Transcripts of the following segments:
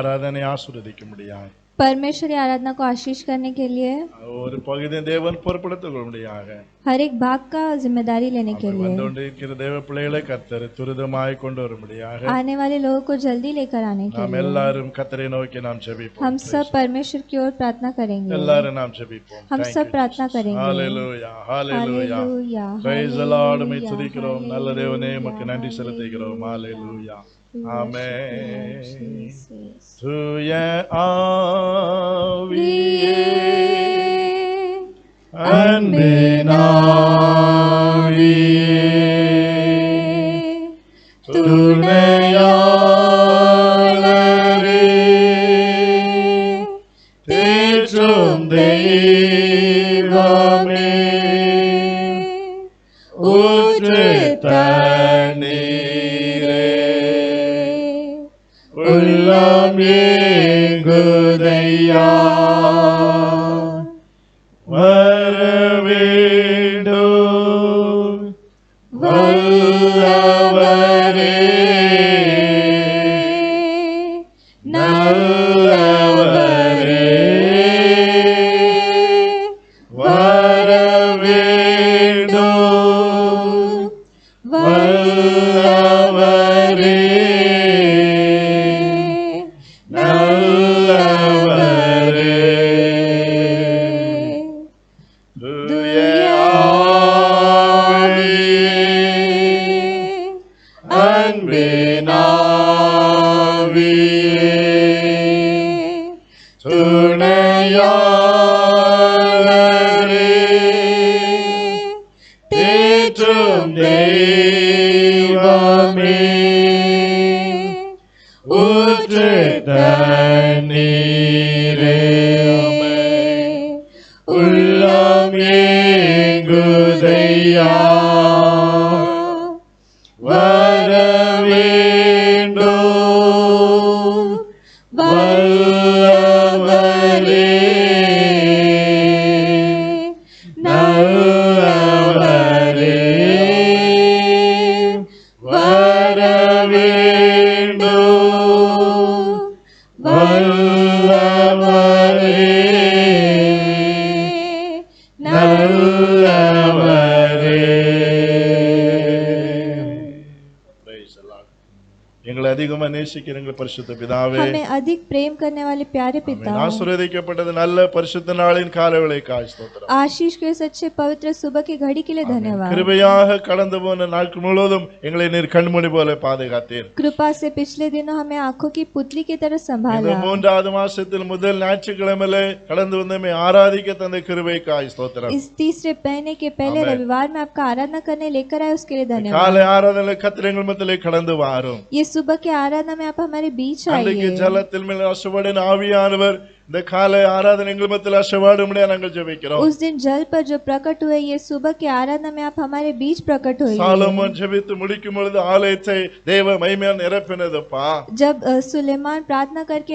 ஆராதனை ஆசீர்வதிக்கும்படியாக परमेश्वर की आराधना को आशीष करने के लिए ஒரு பகுதியை தேவன் பொறுப்படுத்திக் கொள்ளும்படியாக हर एक भाग का जिम्मेदारी लेने के लिए வந்து கொண்டிருக்கிற தேவ பிள்ளைகளை கர்த்தர் துரிதமாய் கொண்டு வரும்படியாக आने वाले लोगों को जल्दी लेकर आने के நாம் लिए எல்லாரும் கர்த்தரை நோக்கி நாம் ஜெபிப்போம். हम सब परमेश्वर की ओर प्रार्थना करेंगे எல்லாரும் நாம் ஜெபிப்போம். हम Thank सब you, प्रार्थना Jesus. करेंगे Hallelujah, hallelujah. Hallelujah, Praise the Lord. உம்மை hallelujah, துதிக்கிறோம். நல்ல தேவனே hallelujah, உமக்கு நன்றி செலுத்துகிறோம். Hallelujah. Amen. Jesus. தூய ஆவியே அன்பின் ஆவியே துணையாளரே தேற்றும் தெய்வமே ஊற்று தண்ணீரே உள்ளம் ஏங்குதையா வர வேண்டும் வல்லவரே நல்லவரே வர வேண்டும் வல்லவரே நல்லவரே தூய ஆவியே அன்பின் ஆவியே துணையாளரே தேற்றும் தெய்வமே ஊற்று தண்ணீரே உள்ளம் ஏங்குதையா வர வேண்டும் வல்லவரே நல்லவரே வர வேண்டும் வல்லவரே நல்லவரே. Praise the Lord. எங்களை அதிகமா நேசிக்கிற எங்கள் பரிசுத்த பிதாவே हमें अधिक प्रेम करने वाले प्यारे पिता ஆசீர்வதிக்கப்பட்டது நல்ல பரிசுத்த நாளின் காலவேளைக்காய் ஸ்தோத்திரம். आशीष के सच्चे पवित्र सुबह की घड़ी के लिए धन्यवाद கிருபையாக கடந்து போன நாட்கள் முழுவதும் எங்களை நீர் கண்மணி போல பாதுகாத்தீர். कृपा से पिछले दिनों हमें आंखों की पुतली की तरह இந்த संभाला மூன்றாவது மாசத்தில் முதல் ஞாயிற்றுக்கிழமையிலே கடந்து வந்தமே ஆராதிக்க தந்த கிருபைக்காய் ஸ்தோத்திரம். इस तीसरे महीने के पहले रविवार में आपका आराधना करने लेकर आए उसके लिए धन्यवाद காலை ஆராதனை கர்த்தர் எங்கள் மத்தியிலே கடந்து வாரும். ये सुबह के आराधना में आप हमारे बीच அன்றைக்கு आइए ஜலத்தில் மேல் அசைவாடின ஆவியானவர் இந்த காலை ஆராதனை எங்கள் மத்தியில் அசைவாடும்படியாக நாங்கள் ஜெபிக்கிறோம். उस दिन जल पर जो प्रकट हुए ये सुबह के आराधना में आप हमारे बीच प्रकट हुए சாலமோன் ஜெபித்து முடிக்கும் பொழுது ஆலயத்தை தேவ மகிமையால் நிரப்பினதுப்பா. जब सुलेमान प्रार्थना करके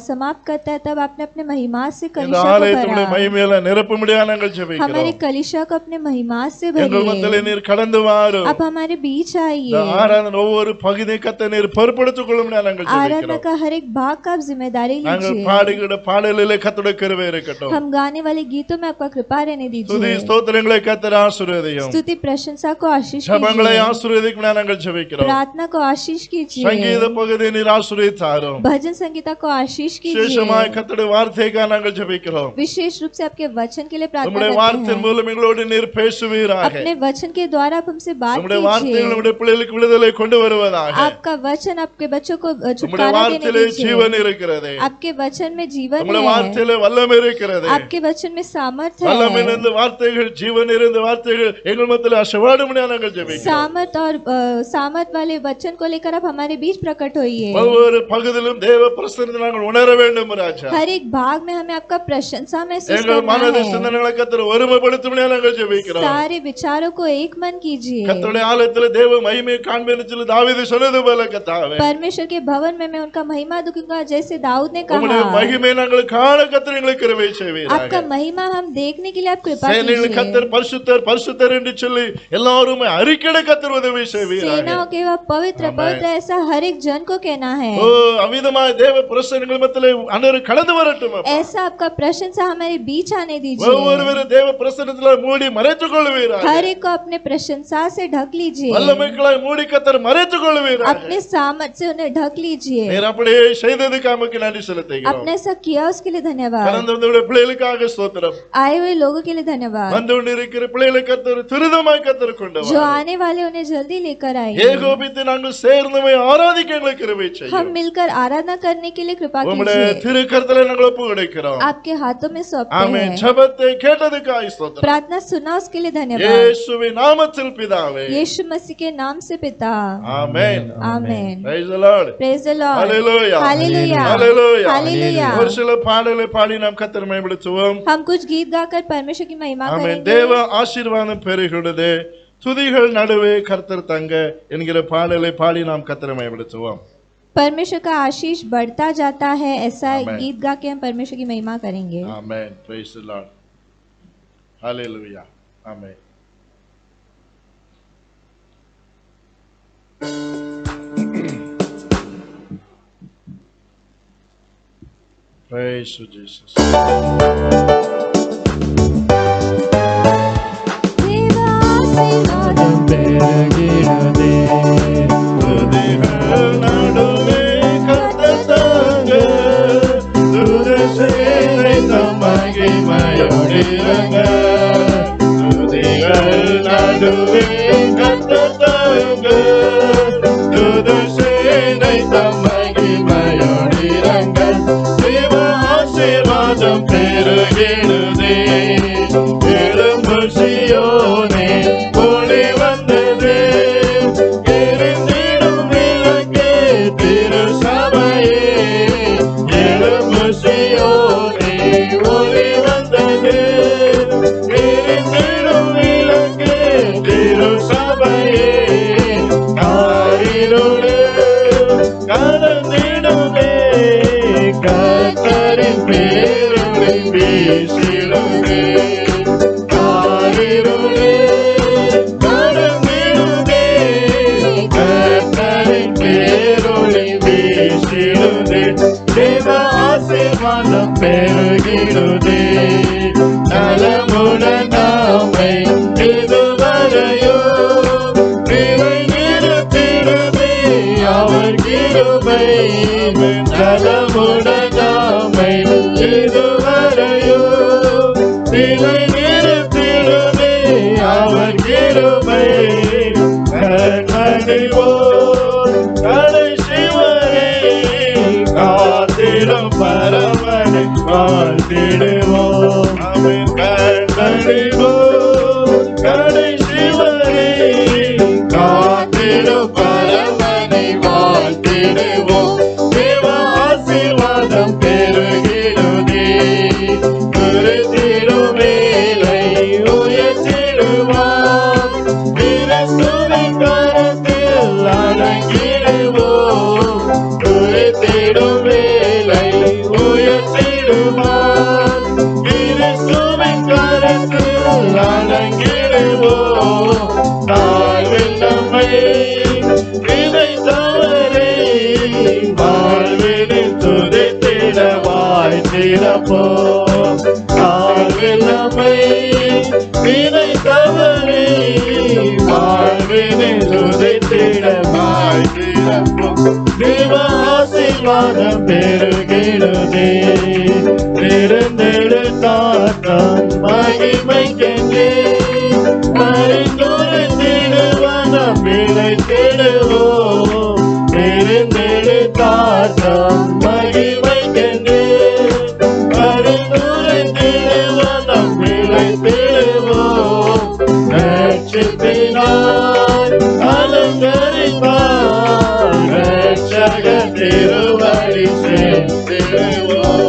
समाप्त करता है तब आपने अपने महिमा से இந்த कलीसिया को ஆலயத்துடைய भरा மகிமையால நிரப்பும்படியாக நாங்கள் ஜெபிக்கிறோம். हमारे कलीसिया को अपने महिमा से எங்கள் மத்தியிலே भरिए நீர் கடந்து வாரும். आप हमारे बीच இந்த आइए ஆராதனை ஒவ்வொரு பகுதியை கர்த்தர் நீர் பொறுப்படுத்திக் கொள்ளும்படியாக நாங்கள் आराधना ஜெபிக்கிறோம். का हर एक भाग का आप जिम्मेदारी நாங்கள் लीजिए பாடுகிற பாடலிலே கர்த்தருடைய கிருபை இருக்கட்டும். हम गाने वाले गीतों में आपका कृपा रहने துதி दीजिए ஸ்தோத்திரங்களை கர்த்தர் ஆசீர்வதியும். स्तुति प्रशंसा को आशीष ஜெபங்களை कीजिए ஆசீர்வதிக்கும்படியாக நாங்கள் ஜெபிக்கிறோம். प्रार्थना को आशीष कीजिए சங்கீத பகுதியை நீர் ஆசீர்வதித்தாரும். भजन संगीता को आशीष விசேஷமாய் कीजिए கர்த்தருடைய வார்த்தைக்காக நாங்கள் ஜெபிக்கிறோம். विशेष रूप से आपके वचन के लिए प्रार्थना உம்முடைய करते வார்த்தையின் हैं மூலம் எங்களோடு நீர் பேசுவீராக. अपने वचन के द्वारा आप हमसे बात உம்முடைய வார்த்தைகள் कीजिए நம்முடைய பிள்ளைகளுக்கு விடுதலை கொண்டு வருவதாக. आपका वचन आपके बच्चों को உம்முடைய छुटकारा देने வார்த்தையிலே ஜீவன் दीजिए இருக்கிறது. आपके वचन में जीवन உம்முடைய है வார்த்தையிலே வல்லமை இருக்கிறது. आपके वचन में सामर्थ வல்லமை है நிறைந்த வார்த்தைகள் ஜீவன் நிறைந்த வார்த்தைகள் எங்கள் மத்தியில் அசைவாடும்படியாக நாங்கள் ஜெபிக்கிறோம். सामर्थ और सामर्थ वाले वचन को लेकर आप हमारे बीच प्रकट होइए ஒவ்வொரு பகுதியிலும் தேவ பிரசன்னத்தை நாங்கள் உணர வேண்டும் ராஜா. हर एक भाग में हमें आपका प्रशंसा महसूस எங்கள் करना மனதை है சிந்தனைகளை கர்த்தர் ஒருமைப்படுத்தும்படியாக நாங்கள் ஜெபிக்கிறோம். सारे विचारों को एक मन कीजिए கர்த்தருடைய ஆலயத்திலே தேவ மகிமையை காண்பேன் சொல்லி தாவீது சொன்னது போல கர்த்தாவே परमेश्वर के भवन में मैं उनका महिमा दुखूंगा जैसे दाऊद ने உம்முடைய कहा மகிமையை நாங்கள் காண கர்த்தர் எங்களுக்கு கிருபை செய்வீராக. आपका महिमा हम देखने के लिए आप कृपा சேனைகளின் कीजिए। கர்த்தர் பரிசுத்தர் பரிசுத்தர் என்று சொல்லி எல்லாரும் அறிக்கையிட கர்த்தர் உதவி செய்வீராக. सेनाओं के वह पवित्र पवित्र ऐसा हर एक जन को कहना है। ஓ அவிதமாய் தேவ பிரசன்னங்கள் மத்தியிலே அனைவரும் கடந்து வரட்டும் அப்பா. ऐसा आपका प्रशंसा हमारे बीच आने दीजिए। ஒவ்வொருவரும் தேவ பிரசன்னத்திலே மூடி மறைத்துக் கொள்வீராக. हर एक को अपने प्रशंसा से ढक लीजिए। வல்லமைகளாய் மூடி கர்த்தர் மறைத்துக் கொள்வீராக. अपने सामर्थ से उन्हें ढक लीजिए। நீர் அப்படியே செய்ததுக்கு நமக்கு நன்றி செலுத்துகிறோம். आपने ऐसा किया उसके लिए धन्यवाद। கடந்து வந்த பிள்ளைகளுக்காக ஸ்தோத்திரம். आए हुए लोगों के लिए धन्यवाद। வந்து கொண்டிருக்கிற பிள்ளைகளை கர்த்தர் துரிதமாய் கர்த்தர் கொண்டு जो வா. आने वाले उन्हें जल्दी लेकर आइए। ஏகோபித்து நாங்கள் சேர்ந்தவை ஆராதிக்க எங்களுக்கு கிருபை செய்யும். हम मिलकर आराधना करने के लिए कृपा உம்முடைய कीजिए। திருக்கரத்திலே நாங்கள் ஒப்புக்கொடுக்கிறோம். आपके हाथों में सौंपते ஆமென். हैं। ஜெபத்தை கேட்டதுக்காக ஸ்தோத்திரம். प्रार्थना सुना उसके लिए धन्यवाद। இயேசுவின் நாமத்தில் பிதாவே. यीशु मसीह के नाम से पिता। ஆமென். आमेन। Praise the Lord. Praise the Lord। Hallelujah. Hallelujah। Hallelujah. Hallelujah। ஒரு சில பாடலை பாடி நாம் கர்த்தரை மகிமைப்படுத்துவோம். हम कुछ गीत गाकर परमेश्वर की महिमा ஆமென். करेंगे। தேவ ஆசீர்வாதம் பெருகுகிறது, துதிகள் நடுவே கர்த்தர் தங்க என்கிற பாடலை பாடி நாம் கர்த்தரை மகிமைப்படுத்துவோம். परमेश्वर का आशीष बढ़ता जाता है, ऐसा Amen. गीत गा के हम परमेश्वर की महिमा करेंगे। Amen. Praise the Lord. Hallelujah. Amen. Praise you, Jesus. தேவ ஆசீர்வாதம் பெருகிடுதே, துதிகள் நடுவே கர்த்தர் தங்க, துதிசேனை தம் மகிமையோடு இறங்க. துதிகள் நடுவே கர்த்தர் தங்க, துதிசேனை தம் மகிமையோடு இறங்க. தேவ ஆசீர்வாதம் பெருகிடுதே, எழும்பு சீயோனே ஒளி வந்ததே, எரிந்திடும் விளக்கே திரு சபையே. எழும்பு சீயோனே ஒளி வந்ததே, எரிந்திடும் விளக்கே திரு சபையே. காரிருளே கடந்திடுமே, கர்த்தரின் பேரொளி வீசிடுமே. காரிருளே கடந்திடுமே, கர்த்தரின் பேரொளி வீசிடுமே. தேவ ஆசீர்வாதம் பெருகிடுதே, நலமுடன் நாமை இதுவரையோ நிலைநிறுத்திடுமே அவர் கிருபை. நலமுடன் நாமை இதுவரையோ நிலைநிறுத்திடுமே அவர் கிருபை. கண்மணிவோர் கடைசி வரை காத்திடும் பரமனை வாழ்த்திடுவோம். ஆமென். கண்மணிவோர் கடைசி வரை காத்திடும் பரமனை வாழ்த்திடுவோம். தேவ ஆசீர்வாதம் பெருகிடுதே, குறித்திடும் வேலை உயர்த்திடுவார். கிறிஸ்துவின் கரத்தில் அடங்கிடுவோம். குறித்திடும் வேலை உயர்த்திடுவார். கிறிஸ்துவின் கரத்தில் அடங்கிடுவோம். தாழ்வில் நம்மை விதைத்தவரே, வாழ்வினில் துதித்திட வாழ்த்திடப்போம். தாழ்வில் நம்மை விதைத்தவரே, வாழ்வினில் துதித்திட வாழ்த்திடப்போம். தேவ ஆசீர்வாதம் பெருகிடுதே, திறந்தெடுத்தார் மகிமைக்கென்றே. மறைந்துரைத்திடுவனம் விளைத்திடுவோம். தெரிந்தெடுத்தார் மகிமைக்கென்றே. மறைந்துரைத்திடுவனம் விளைத்திடுவோம். ரட்சிப்பினார் அலங்கரிப்பார், ரட்சக திருவடி சேர்த்திடுவோம்.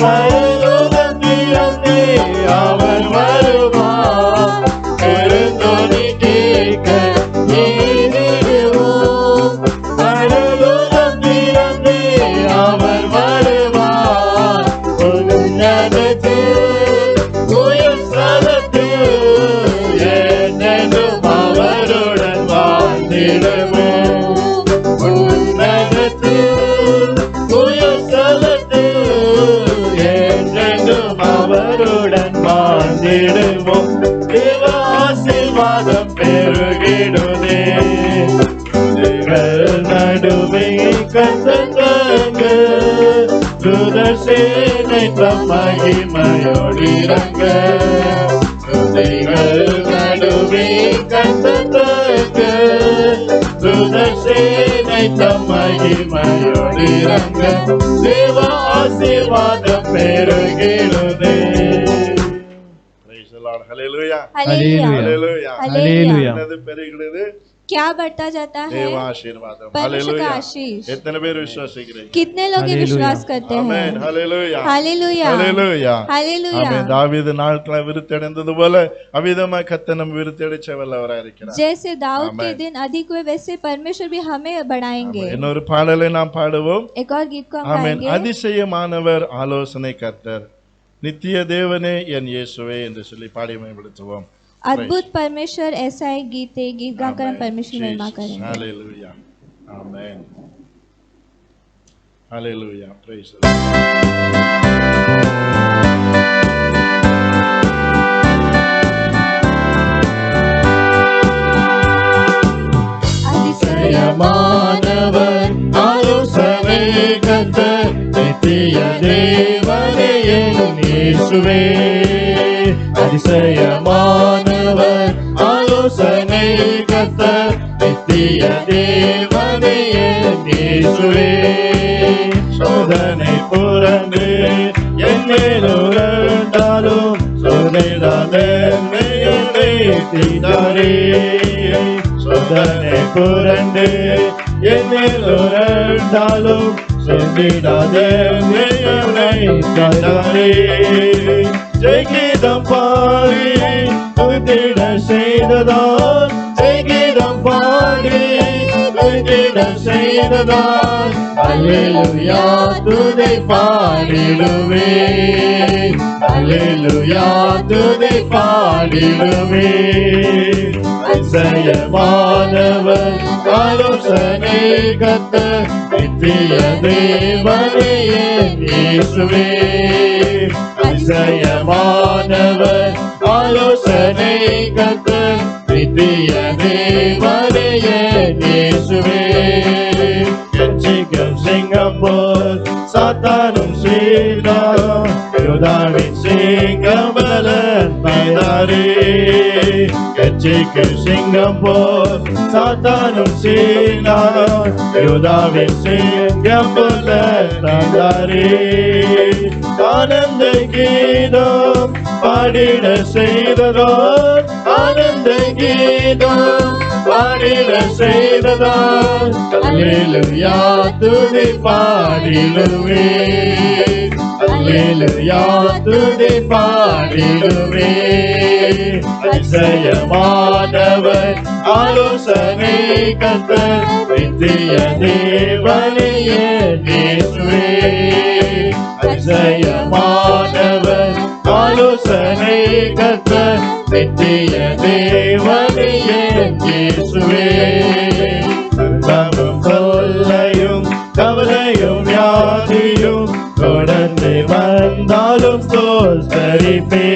பரலோகம் திறந்தே அவர் வருவார். பெருந்தொனி கேட்க ஏறிடுவோம். பரலோகம் திறந்தே அவர் வருவார். உன்னதத்தில் உயர் ஸ்தலத்தில் என்றென்றும் அவருடன் வாழ்ந்திடுவோம். உன்னதத்தில் உயர் ஸ்தலத்தில் என்றென்றும் அவருடன் வாழ்ந்திடுவோம். தேவ ஆசீர்வாதம் பெருகிடுதே. துதிகள் நடுவே கர்த்தர் தங்க, தூதர் சேனை தம் மகிமையோடு இறங்க. துதிகள் நடுவே கர்த்தர் தங்க, தூதர் சேனை தம் மகிமையோடு இறங்க. தேவ ஆசீர்வாதம் பெருகிடுதே. Praise the Lord. Hallelujah. Hallelujah Hallelujah. Hallelujah என்னது பெருகிடுது? क्या बढ़ता जाता है? தேவ ஆசீர்வாதம். परमेश्वर का Hallelujah. आशीष। எத்தனை பேர் விசுவாசிக்கிறீங்க? कितने लोग ये विश्वास करते Amen. हैं? Hallelujah. Hallelujah Hallelujah. हालेलुया। ஆமென். தாவீது நாட்களை விருத்தடைந்தது போல அவிதமாய் கர்த்தர் நம்மை விருத்தடைச்ச வல்லவராய் இருக்கிறார். जैसे दाऊद के Amen. दिन अधिक हुए वैसे परमेश्वर भी हमें बढ़ाएंगे। இன்னொரு பாடலை நாம் பாடுவோம். एक और गीत को हम ஆமென். गाएंगे। அதிசயமானவர் ஆலோசனை கர்த்தர், நித்திய தேவனே என் இயேசுவே என்று சொல்லி பாடி மேம்படுத்துவோம். अद्भुत परमेश्वर, ऐसा एक गीत है, गीत गाकर हम परमेश्वर की महिमा करेंगे। Hallelujah. Amen. Hallelujah. Praise the Lord. அதிசயமானவர் ஆலோசனை கர்த்தர், நித்திய தேவனே என் இயேசுவே. அதிசயமானவர் ஆலோசனை கர்த்தர், நித்திய தேவனே என் இயேசுவே. சோதனை புரண்டு என் மேலுரண்டாலும் சோதனைதானே தீதாரே. சோதனை புரண்டு என் மேலுரண்டாலும் சோதிடாதே தீதாரே. ஜெயகீதம் பாடி துதிட செய்ததால், ஜெயகீதம் பாடி துதிட செய்ததால், அல்லேலூயா துதி பாடிடுவே. அல்லேலூயா துதி பாடிடுவே. அதிசயமானவர் ஆலோசனை கர்த்தர், நித்திய தேவனே என் இயேசுவே. அதிசயமானவர் ஆலோசனை கர்த்தர், நித்திய தேவனே என் இயேசுவே. எச்சிக்கும் சிங்கப்பூர் சாத்தானும் சீனாரும், யூதாவின் சிங்கபலன் மைதாரே. எச்சிக்கும் சிங்கப்பூர் சாத்தானும் சீனாரும், யூதாவின் சிங்கபலன் மைதாரே. ஆனந்த கீதம் பாடிட செய்ததால், ஆனந்த கீதம் பாடிட செய்ததால், அல்லேலூயா துதி பாடிடுவே. அல்லேலூயா துதி பாடிடுவே. அதிசயமானவர் ஆலோசனை கர்த்தர், நித்திய தேவனே என் இயேசுவே. அதிசயமானவர் ஆலோசனை கர்த்தர், நித்திய தேவனே என் இயேசுவே. துன்பமும் தொல்லையும் கவலையும் வியாதியும் தொடர்ந்து வந்தாலும் ஸ்தோத்தரிப்பே.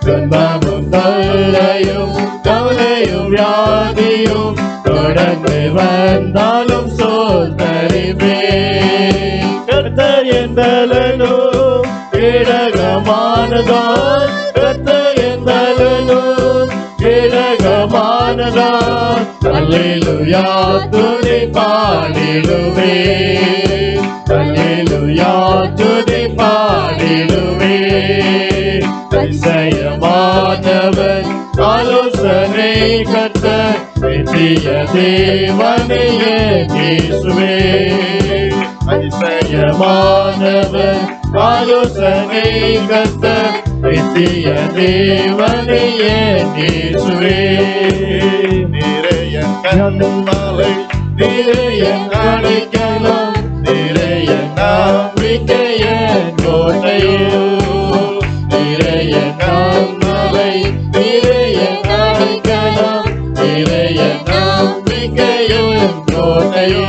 துன்பமும் தொல்லையும் கவலையும் வியாதியும் தொடர்ந்து வந்தாலும் ஸ்தோத்தரிப்பே. கர்த்தர் என் பலனும் கேடகமானதால், கர்த்தர் என் பலனும் கேடகமானதால், அல்லேலூயா துதி பாடிடுவே. அல்லேலூயா துதி பாடிடுவே. அதிசயமானவர் ஆலோசனை கர்த்தர், நித்திய தேவனே என் இயேசுவே. அதிசயமானவர் ஆலோசனை கர்த்தர் நித்திய தேவனே இயேசுவே. நிறைய கண்மலை நிறைய அடைக்கலம் நிறைய நம்பிக்கைய கோட்டையோ. நிறைய கண்மலை நிறைய அடைக்கலம் நிறைய நம்பிக்கைய கோட்டையோ.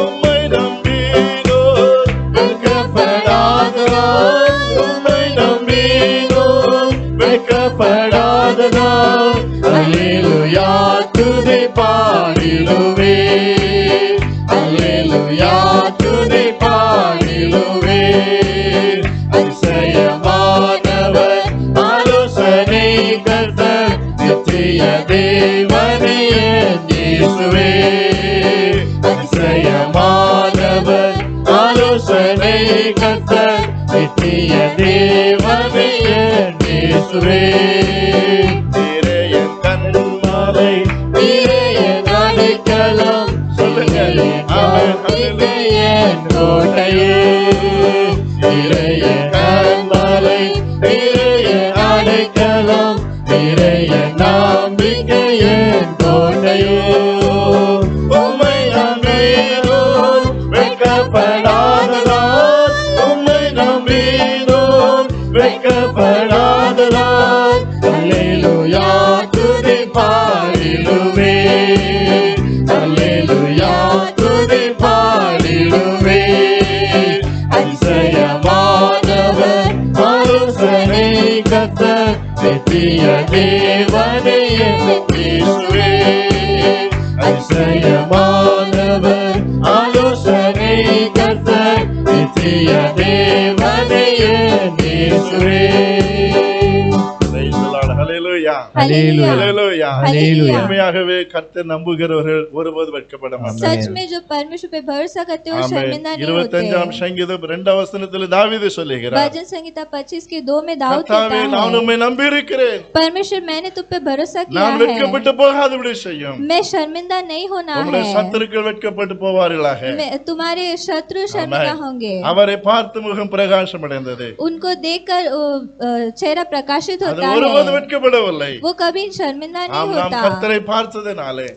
உம்மை நம்பினோர் வெட்கப்படாததால், உம்மை நம்பினோர் வெட்கப்படாததால், அல்லேலூயா துதி பாடிடுவே, அல்லேலூயா துதி பாடிடுவே. அதிசயமானவர் ஆலோசனை கர்த்தர் நித்திய தேவனே இயேசுவே. அதிசயமானவர் ஆலோசனை கர்த்தர் நித்திய தேவனே இயேசுவே. நிறைய கண்மலை நிறைய அடைக்கலம் சொல்லுங்கள் கோட்டையே. நிறைய கண்மலை நிறைய அடைக்கலம் நிறைய நம்பிக்கையின் கோட்டையோ. உம்மை நம்பினோர் வெட்கப்படாததால், உம்மை நம்பினோர் வெட்கப்படாததால், அல்லேலூயா துதி பாடிடுவே, அல்லேலூயா துதி பாடிடுவே. அதிசயமானவர் ஆலோசனை கர்த்தர் நித்திய தேவனே இயேசுவே. அதிசயமானவர் ஆலோசனை கர்த்தர் நித்திய தேவனே இயேசுவே. Praise the Lord. Hallelujah. Hallelujah. Hallelujah. Hallelujah. உண்மையாகவே கர்த்தர் நம்புகிறவர்கள் ஒருபோது வெட்கப்பட மாட்டார்கள். सच में जो परमेश्वर पे भरोसा करते हैं वो ஆமென். शर्मिंदा नहीं होते 25ஆம் சங்கீதம் 2ஆம் வசனத்தில் தாவீது சொல்லுகிறார், भजन संहिता 25 के 2 में दाऊद கர்த்தாவே कहता நான் है, உம்மை நம்பியிருக்கிறேன், परमेश्वर मैंने तुम पे भरोसा किया நான் है, வெட்கப்பட்டு போகாதபடி செய்யும். मैं शर्मिंदा नहीं होना உம்முடைய है, சத்துருக்கள் வெட்கப்பட்டு போவார்களாக. तुम्हारे शत्रु शर्मिंदा होंगे। அவரை பார்த்து முகம் பிரகாசம் அடைந்தது. उनको देखकर चेहरा प्रकाशित அது होता ஒருபோது है, வெட்கப்படவில்லை. वो कभी शर्मिंदा नहीं நாம் होता। கர்த்தரை பார்த்ததனாலே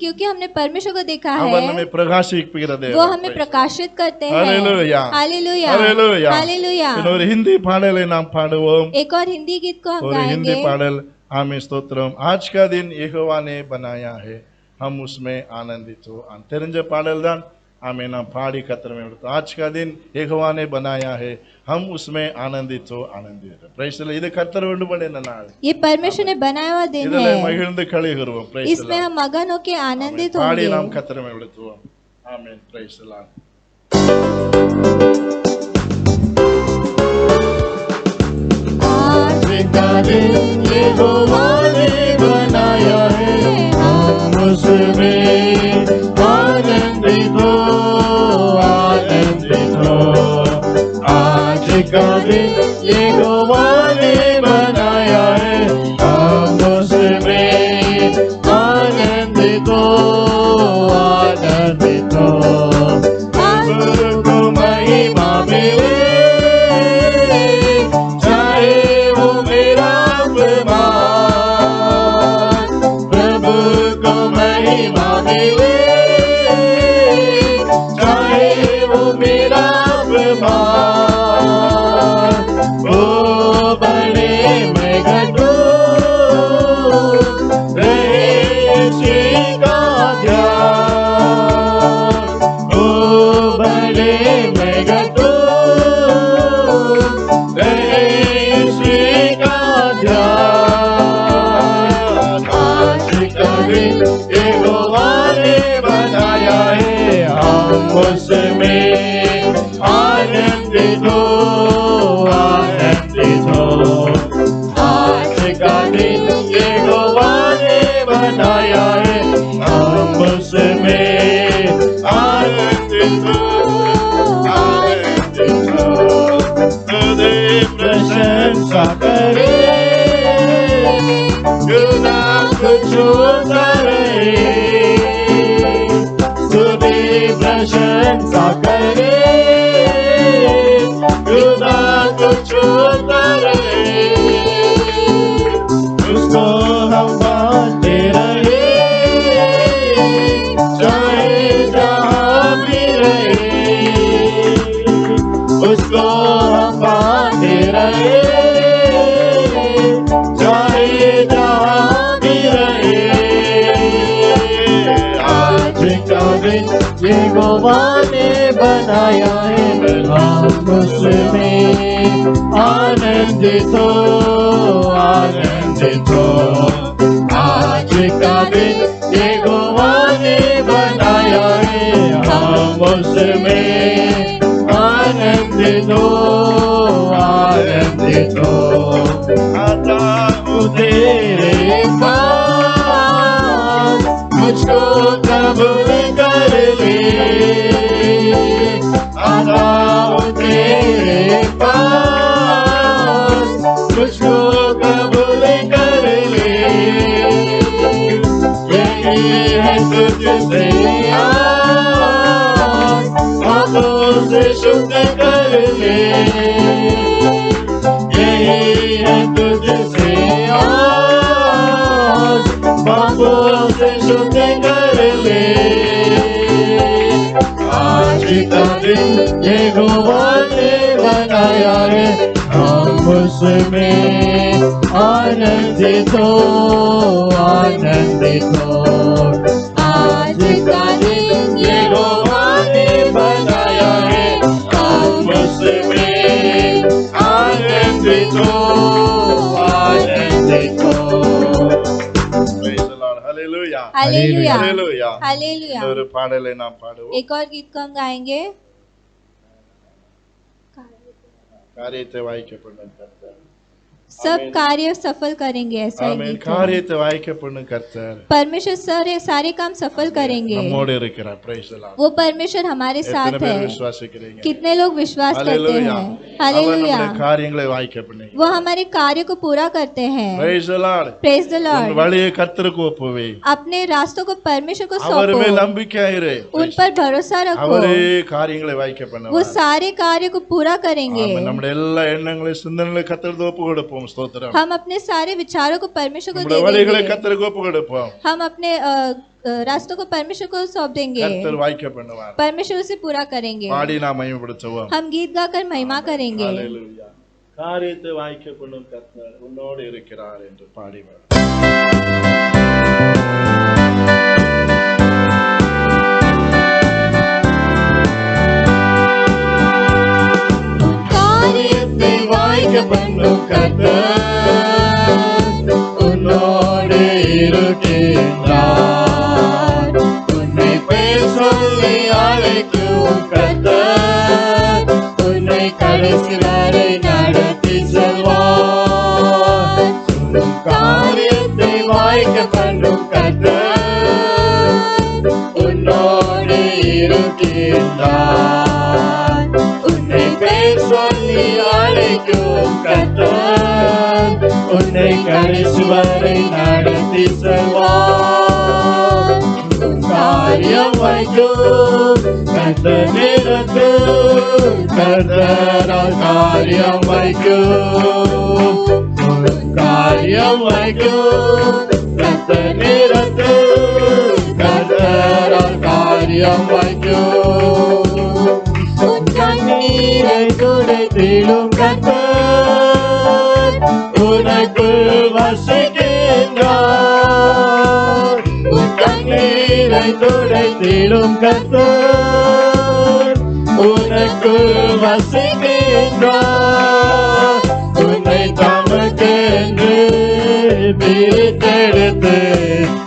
क्योंकि हमने परमेश्वर को देखा அவர் है, நம்மை பிரகாசிக்கிறது. वो हमें प्रकाशित करते हैं। Hallelujah, hallelujah, hallelujah. हालेलुया। ஒரு ஹிந்தி பாடலை நாம் பாடுவோம். एक और हिंदी गीत को हम ஒரு हिंदी गाएंगे। पाडल आमें स्तोत्रम आज का दिन यहोवा ने बनाया है हम उसमें आनंदित हो. தெரிஞ்ச பாடல் தான். ஆமே நாம் பாடி கர்த்தரை எடுத்தோம். आज का दिन यहोवा ने बनाया है हम उसमें आनंदित हो आनंदित. பிரைஸ் தி இது கர்த்தர் உண்டு பண்ணின நாள். ये परमेश्वर ने बनाया हुआ दिन இதிலே है, மகிழ்ந்து களிகூறுவோம். பிரைஸ் தி इसमें हम मगन होकर आनंदित பாடி होंगे। நாம் கர்த்தரை எடுத்துவோம். ஆமென். Price the Lord. आज का दिन यहोवा ने बनाया है हम उसमें आनंदित हो आनंदित हो. आज का दिन यहोवा ने बनाया है हम उसमें आनंदित हो आनंदित हो. प्रभु को महिमा मिले चाहे वो मेरा अपमान. प्रभु को महिमा मिले चाहे वो मेरा अपमान. ओ उसको हम पाते रहे, चाहे जहाँ भी रहे। आज का दिन यहोवा ने बनाया है, हम उसमें आनंदित हो, आनंदित हो। आज का दिन यहोवा ने बनाया है, हम उसमें आनंदित हो, आनंदित हो। आता हूँ तेरे पास, मुझको कबूल कर ले। आता हूँ तेरे पास, मुझको कबूल कर ले। यही है तुझसे आस, बातों से शुद्ध कर ले। यही है तुझसे आस, बातों से शुद्ध कर ले। आज का दिन यहोवा ने बनाया है, हम उसमें आनंदित हो, आनंदित हो। आज का दिन यहोवा ने बनाया है, हम उसमें आनंदित हो, आनंदित हो। Praise the Lord. Hallelujah. Hallelujah Hallelujah. Hallelujah. இன்னொரு பாடலை நாம் பாடுவோம். एक और गीत को हम गाएंगे। காரியத்தை வாய்க்க பண்ணும் கர்த்தர். सब कार्य सफल करेंगे, ऐसा ही ஆமென். गीत है। காரியத்தை வாய்க்க பண்ணும் கர்த்தர் परमेश्वर सारे काम सफल करेंगे। நம்மோடு இருக்கிறார். Praise the Lord. वो परमेश्वर हमारे எத்தனை साथ பேர் है। விசுவாசிக்கிறீங்க? कितने लोग विश्वास करते Hallelujah. हैं? அவர் हालेलुया। நம்முடைய காரியங்களை வாய்க்க பண்ணுகிறார். वो हमारे कार्य को पूरा करते हैं। Praise the Lord. Praise the உன் लॉर्ड। வழியை கர்த்தருக்கு ஒப்புவி. अपने रास्तों को परमेश्वर को அவர் மேல் सौंपो, நம்பிக்கையாயிரு. उन पर भरोसा रखो, அவரே காரியங்களை வாய்க்க वो பண்ணுவார். सारे कार्य को पूरा करेंगे। ஆமென். நம்முடைய எல்லா எண்ணங்களையும் சிந்தனைகளையும் கர்த்தருக்கு ஒப்பு கொடுப்போம். ஸ்தோத்திரம். हम अपने सारे विचारों को परमेश्वर को दे நம்முடைய வழிகளை देंगे। கர்த்தருக்கு ஒப்பு கொடுப்போம். हम अपने रास्तों को परमेश्वर को सौंप देंगे। கர்த்தர் வாய்க்க பண்ணுவார். परमेश्वर उसे पूरा करेंगे। பாடி நாம் மகிமைப்படுத்துவோம். हम गीत गाकर महिमा करेंगे। ஹalleluya. காரியத்தை வாய்க்க பண்ணும் கர்த்தர் உன்னோடு இருக்கிறார் என்று பாடிவார். காரியத்தை வாய்க்க பண்ணும் கர்த்தர் உன்னோடு இருக்கின்றார். உன்னை பெயர் சொல்லி அழைக்கும் கர்த்தர் உன்னை கடைசி வரை நடத்தி செல்வார். உன் காரியத்தை வாய்க்க பண்ணும் கர்த்தர் உன்னோடு இருக்கின்றார். உன்னை பெயர் சொல்லி அழைக்கும் கர்த்தர் உன்னை கடைசி வரை நடத்தி செல்வார். உன் காரியம் வைக்கும் கர்த்தர் நிறுத்தும், கர்த்தரால் காரியம் வைக்கும். உன் காரியம் வைக்கும் கர்த்தர் நிறுத்தும், கர்த்தரால் காரியம் வைக்கும். உன் கண்ணீரை துடைத்திடும் கர்த்தர் உனக்குள் வசிக்கின்றார். உன் கண்ணீரை துடைத்திடும் கர்த்தர் உனக்குள் வசிக்கின்றார். உன்னை தமக்கென்று பிரித்தெடுத்து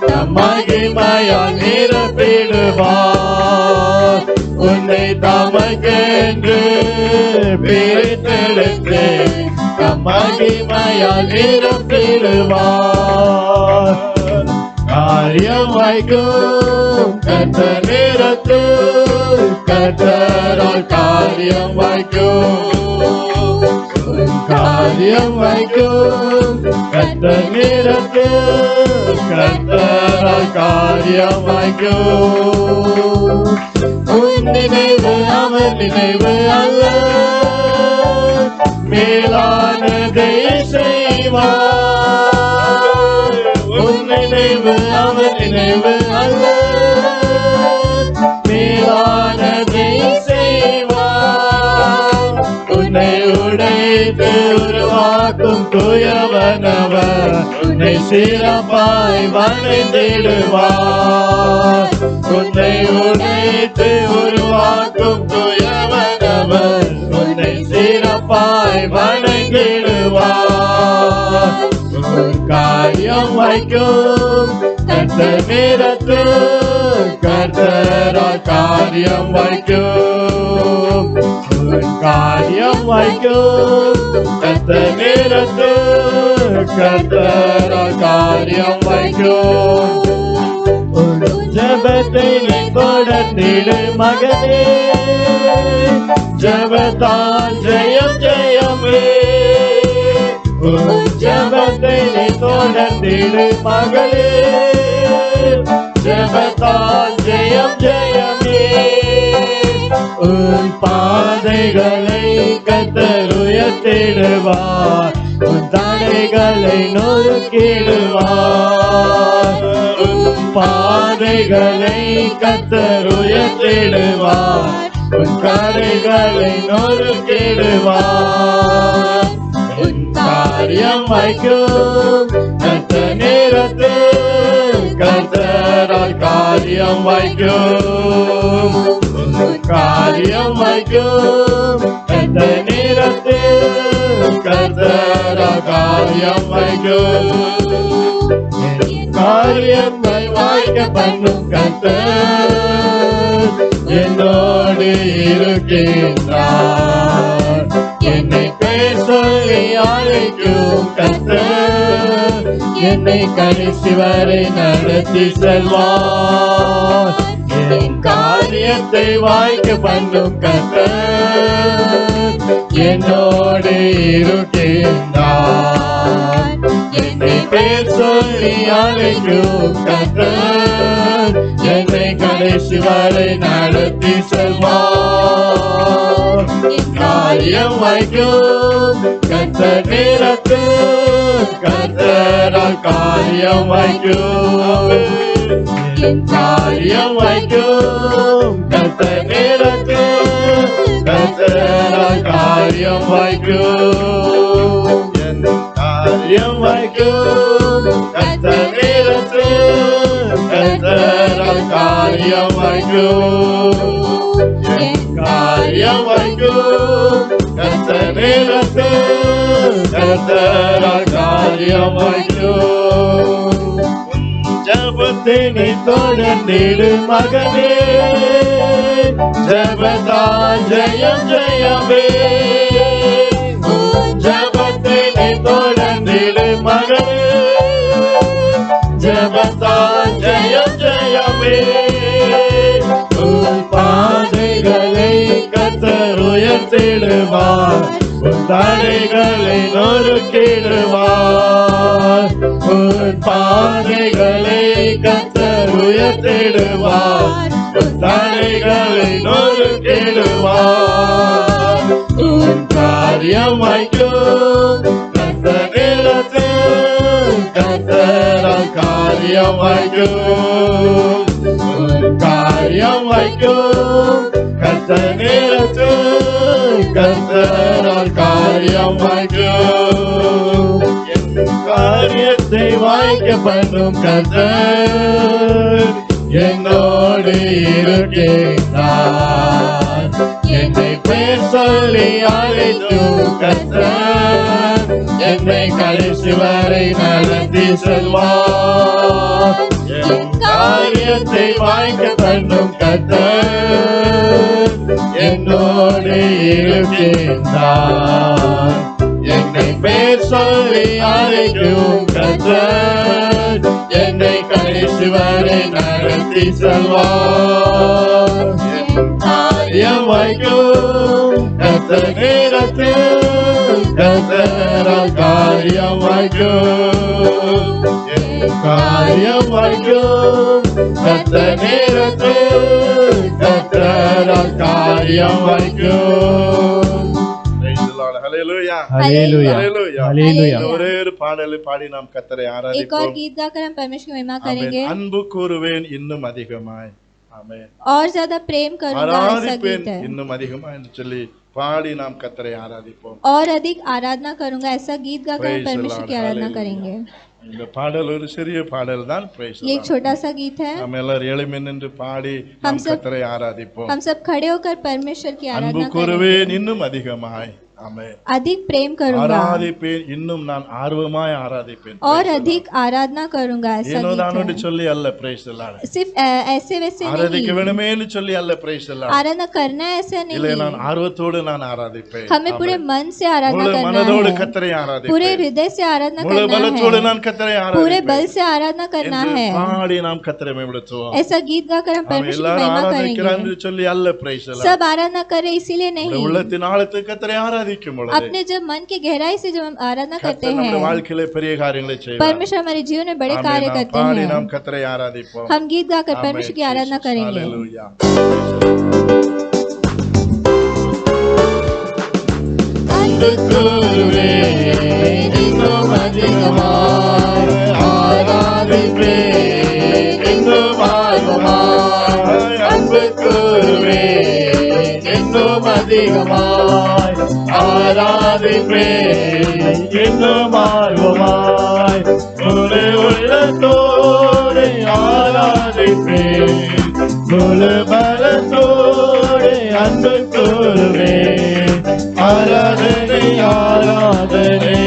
தம் மகிமையால் நிரப்பிடுவார். உன்னை தமக்கென்று பிரித்தெடுத்து தம் மகிமையால் நிரப்பிடுவார். காரியம் வைக்கும் கர்த்தர் நிறுத்தும், கர்த்தரால் காரியம் வைக்கும். காரியம் வைக்கும் கர்த்தர் நிறுத்தும், கர்த்தரால் காரியம் வைக்கும். உன் நினைவு அவர் நினைவு அல்ல, மேலானதை செய்வார். உன் நினைவு அவர் நினைவு அல்ல, மேலானதை செய்வார். உடைத்து உருவாக்கும் தூயவனவர் உன்னை சிறப்பாய் வணைந்திடுவார். உன்னை உடைத்து உருவாக்கும் தூயவனவர் உன்னை சிறப்பாய் வணங்கிடுவார். உன் காரியம் வைக்கும் கர்த்தர் நேரத்தில் கர்த்தரால் காரியம் வைக்கும். உன் காரியம் வைக்கும் கர்த்தர் நேரத்தில் கர்த்தரால் காரியம் வைக்கும். உன் ஜெபத்தை நீ தொடர்ந்திடு மகனே, ஜெபத்தால் ஜெயம் ஜெயமே. உன் ஜெபத்தை நீ தொடர்ந்திடு மகளே, ஜெபத்தால் ஜெயம் ஜெயமே. உன் பாதைகளை கர்த்தர் உயர்த்திடுவார், உன் தடைகளை நொறுக்கிடுவார். உன் பாதைகளை கர்த்தர் உயர்த்திடுவார், உன் தடைகளை நொறுக்கிடுவார். உன் காரியம் வைக்கும் கர்த்தர் நேரத்தில் கர்த்தரால் காரியம் வைக்கும். உன் காரியம் வைக்கும் கர்த்தர் நேரத்தில் கர்த்தரால் காரியம் வைக்கும். காரியங்கள் வாய்க்க பண்ணும் கர்த்தர் என்னோடு இருக்கின்றார். என்னை பேர் சொல்லி அழைக்கும் கர்த்தர் என்னை கடைசி வரை நடத்தி செல்வார். என் காரியத்தை வாய்க்க பண்ணும் கர்த்தர் என்னோடு இருக்கின்றார். என்னை பேர் சொல்லி அழைக்கும் கர்த்தர் என்னை கடைசி வரை நடத்தி செல்வார். காரியம் வைக்கும் கர்த்தர் நேரத்தில் கர்த்தரால் காரியம் வைக்கும். காரியம் வைக்கும் கர்த்தர் நேரத்தில் கர்த்தரால் காரியம் வைக்கும். காரியம் வைக்கும் கர்த்தர் நேரத்தில் கர்த்தரால் காரியம் வைக்கும். காரியம் வைக்கும் கர்த்தர் நேரத்தில் கர்த்தரால் காரியம் வைக்கும். ஜெபத்தை நீ தொடர்ந்திடு மகனே, ஜெபத்தால் ஜெயம் ஜெயமே. ஜெபத்தை நீ தொடர்ந்திடு மகனே, ஜெபத்தால் ஜெயம் ஜெயமே. உன் பாதைகளை கர்த்தர் உயர்த்திடுவார், உன் தடைகளை நொறுக்கிடுவார். உன் பாதைகளை கர்த்தர் உயர்த்திடுவார், உன் தடைகளை நொறுக்கிடுவார். உன் காரியம் வைக்கும் கர்த்தர் நேரத்தில் கர்த்தரால் காரியம் வைக்கும். உன் காரியம் வைக்கும் கர்த்தர் நேரத்தில் கர்த்தரால் காரியம் வைக்கும். என் காரியத்தை வாய்க்க பண்ணும் கர்த்தர் என்னோடு இருக்கின்றார். என்னை பேர் சொல்லி அழைக்கும் கர்த்தர் என்னை கடைசி வரை நடத்தி செல்வார். என் காரியத்தை வாய்க்க பண்ணும் கர்த்தர் என்னோடு இருக்கின்றார். என்னை பேர் சொல்லி அழைக்கும் கர்த்தர் என்னை கடைசி வரை நடத்தி செல்வார். என் காரியம் வைக்கும் கர்த்தர் நேரத்தில் கர்த்தரால் காரியம் வைக்கும். என் காரியம் வைக்கும் கர்த்தர் நேரத்தில் கர்த்தரால் காரியம் வைக்கும். ஹல்லேலூயா हालेलुया ஹல்லேலூயா हालेलुया। ஒரே ஒரு பாடலை பாடி நாம் கர்த்தரை एक और ஆராதிப்போம். गीत गाकर हम परमेश्वर की महिमा ஆமென். करेंगे। அன்பு கூறுவேன் இன்னும் அதிகமாய். ஆமென். और ज्यादा प्रेम करूंगा ऐसा ஆராதிப்பேன் गीत है। இன்னும் அதிகமாய் என்று சொல்லி பாடி நாம் கர்த்தரை ஆராதிப்போம். और अधिक आराधना करूंगा, ऐसा गीत गाकर हम Praise the परमेश्वर Lord. की आराधना Hallelujah. करेंगे। இந்த பாடல் ஒரு சிறிய பாடல் தான். Praise the ये एक Lord. छोटा सा गीत है। நாம் எல்லாரும் எழும்பி நின்று பாடி हम நாம் सब கர்த்தரை ஆராதிப்போம். हम सब खड़े होकर परमेश्वर की அன்பு आराधना கூறுவேன் करेंगे। இன்னும் அதிகமாய். ஆமென். अधिक प्रेम करूंगा ஆராதிப்பேன் இன்னும் நான் ஆர்வமாய் ஆராதிப்பேன். और अधिक आराधना करूंगा, ऐसा ஏனோ गीत தானோடு है। சொல்லி அல்ல. Praise the Lord. सिर्फ ऐसे वैसे ஆராதிக்க नहीं, வேணுமேன்னு சொல்லி அல்ல. Praise the Lord. आराधना करना है ऐसा இல்லை, நான் नहीं, ஆர்வத்தோடு நான் ஆராதிப்பேன். हमें पूरे ஆமென். मन से आराधना முழு करना மனதோடு है, கர்த்தரை पूरे ஆராதிப்பேன். हृदय से आराधना முழு करना பலத்தோடு है, நான் கர்த்தரை पूरे बल ஆராதிப்பேன் से आराधना करना என்று है। பாடி நாம் கர்த்தரை மேம்படுத்துவோம். ऐसा गीत गाकर हम நாம் परमेश्वर की எல்லாரும் महिमा ஆராதிக்கிறான் करेंगे। என்று சொல்லி அல்ல. Praise the Lord. सब आराधना करे इसीलिए நம்முடைய नहीं, உள்ளத்தின் ஆழத்தில் கர்த்தரை ஆராதிக்கும் பொழுது अपने जब मन की गहराई से जब हम आराधना करते கர்த்தர் நம்முடைய हैं, வாழ்க்கையிலே பெரிய காரியங்களை செய்வார். परमेश्वर हमारे जीवन में बड़े ஆமென். कार्य நாம் करते பாடி நாம் हैं। கர்த்தரை ஆராதிப்போம். हम गीत गाकर ஆமென். परमेश्वर की आराधना Jesus. करेंगे। Hallelujah. அன்பு கூறுவேன் இன்னும் அதிகமாய் ஆராதிப்பேன் இன்னும் ஆர்வமாய் அன்பு கூறுவேன் இன்னும் அதிகமாய் ஆராதிப்பேன் இன்னும் ஆர்வமாய் முழு உள்ளத்தோடு ஆராதிப்பேன் முழு பலத்தோடு அன்பு கூறுவேன் ஆராதனை ஆராதனை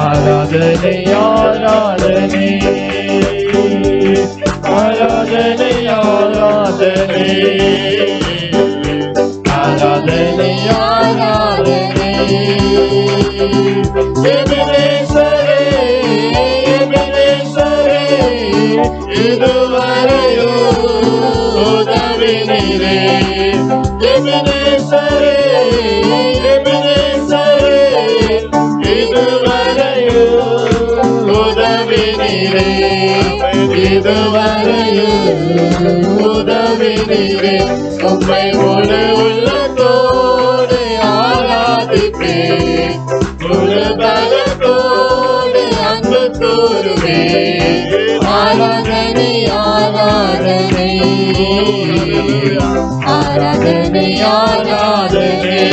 ஆராதனை ஆராதனை ஆராதனை ஆராதனை ஆராதனை ஆராதனை எபினேசரே எபினேசரே இதுவரையோ உதவினீரே எபினேசரே எபினேசரே இதுவரையோ உதவினீரே இதுவரையோ உதவினீரே உம்மை முழு உள்ளத்தோடு ஆராதிப்பேன் முழு பலத்தோடு அன்பு கூறுவேன் ஆராதனை ஆராதனை ஆராதனை ஆராதனை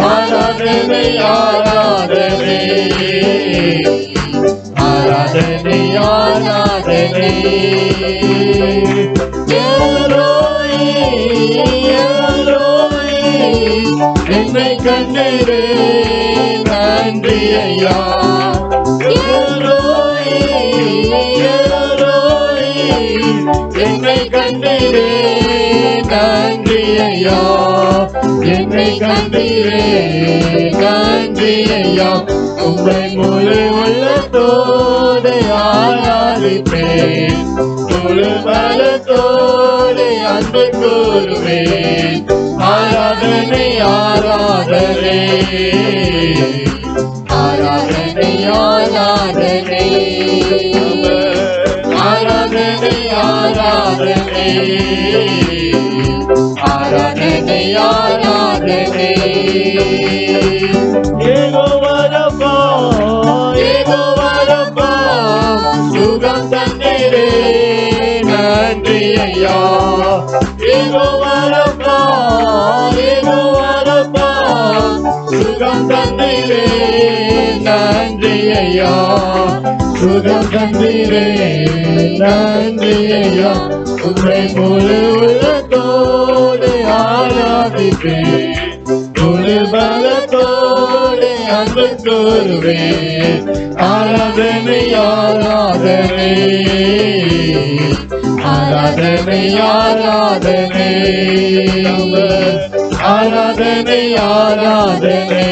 ஆராதனை ஆராதனை ஆராதனை ஆராதனை எல்லோரே எல்லோரே என்னை கண்டீரே நன்றி ஐயா எல்லோரே எல்லோரே என்னை கண்டீரே நன்றி ஐயா என்னை கண்டீரே நன்றி ஐயா உம்மை முழு உள்ளத்தோடு ஆராதிப்பேன் முழு பலத்தோடு அன்பு கூறுவேன் ஆராதனை ஆராதனை ஆராதனை ஆராதனை ஆராதனை ஆராதனை ஆராதனை ஆராதனை ஏகோவரப்பா ஏகோவரப்பா சுகம் தந்தீரே நன்றி ஐயா ஏகோவரப்பா ஏகோவரப்பா சுகம் தந்தீரே நன்றி ஐயா சுகம் தந்தீரே நன்றி ஐயா உம்மை முழு உள்ளத்தோடு ஆராதிப்பேன் முழு பலத்தோடு அன்பு கூறுவேன் ஆராதனை ஆராதனை ஆராதனை ஆராதனை ஆராதனை ஆராதனை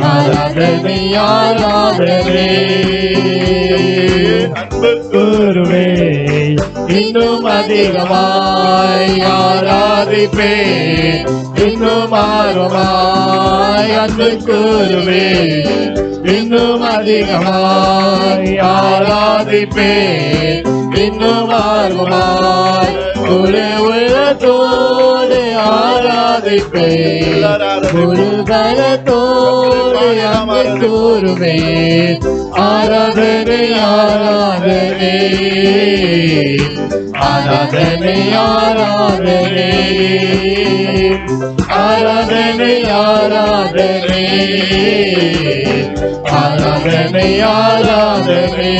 ஆராதனை ஆராதனை அன்பு கூறுவேன் இன்னும் அதிகமாய் ஆராதிப்பேன் இன்னும் ஆர்வமாய் அன்பு கூறுவேன் இன்னும் அதிகமாய் ஆராதிப்பேன் இன்னும் ஆர்வமாய் முழு உள்ளத்தோடு ஆராதிப்பேன் முழு பலத்தோடு அன்பு கூறுவேன் ஆராதனை ஆராதனை ஆராதனை ஆராதனை ஆராதனை ஆராதனை ஆராதனை ஆராதனை.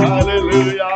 Hallelujah.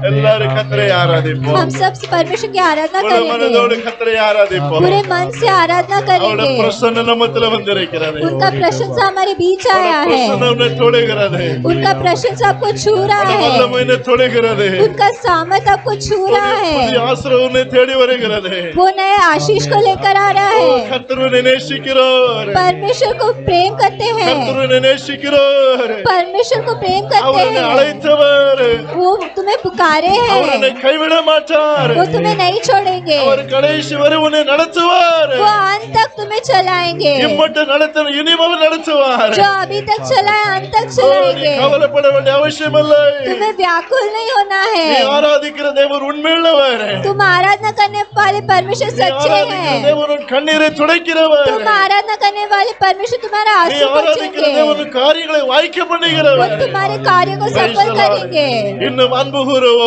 எல்லாரும் கர்த்தரை ஆராதிப்போம். हम सब परमेश्वर की आराधना முழு மனதோடு करेंगे, கர்த்தரை ஆராதிப்போம். पूरे मन से आराधना அவருடைய करेंगे। பிரசன்ன நம்மத்துல வந்திருக்கிறது. उनका प्रशंसा हमारे बीच आया है, பிரசன்னம் உன்னை தொடுகிறது. उनका प्रशंसा आपको छू रहा है, வல்லமை உன்னை தொடுகிறது. उनका सामर्थ आपको छू रहा புதிய है, ஆசீர்வாதம் உன்னை தேடி வருகிறது. वो नए आशीष को लेकर आ रहा है। கர்த்தர் உன்னை நேசிக்கிறார். परमेश्वर को प्रेम करते हैं, கர்த்தர் உன்னை நேசிக்கிறார். परमेश्वर को प्रेम அவர் करते உன்னை हैं, அழைத்தவர். वो तुम्हें पुकारे அவர் உன்னை हैं, கைவிட மாட்டார். वो तुम्हें नहीं छोड़ेंगे, அவர் கடைசி வரை உன்னை நடத்துவார். वो अंत तक तुम्हें चलाएंगे, இம்மட்டும் நடத்த இனியும் அவர் நடத்துவார். जो अभी तक चलाए अंत तक நீ चलाएंगे। கவலைப்பட வேண்டிய அவசியம் இல்லை. तुम्हें व्याकुल नहीं होना நீ है, ஆராதிக்கிற தேவன் உண்மையுள்ளவர். तुम आराधना करने वाले परमेश्वर நீ सच्चे ஆராதிக்கிற हैं, தேவன் உன் கண்ணீரை துடைக்கிறவர். तुम आराधना करने वाले परमेश्वर तुम्हारा நீ आंसू ஆராதிக்கிற पोंछेंगे, தேவன் உன் காரியங்களை வாய்க்க वो பண்ணுகிறவர். तुम्हारे कार्यों को Praise सफल the Lord. करेंगे। இன்னும் அன்பு கூறுவோம்.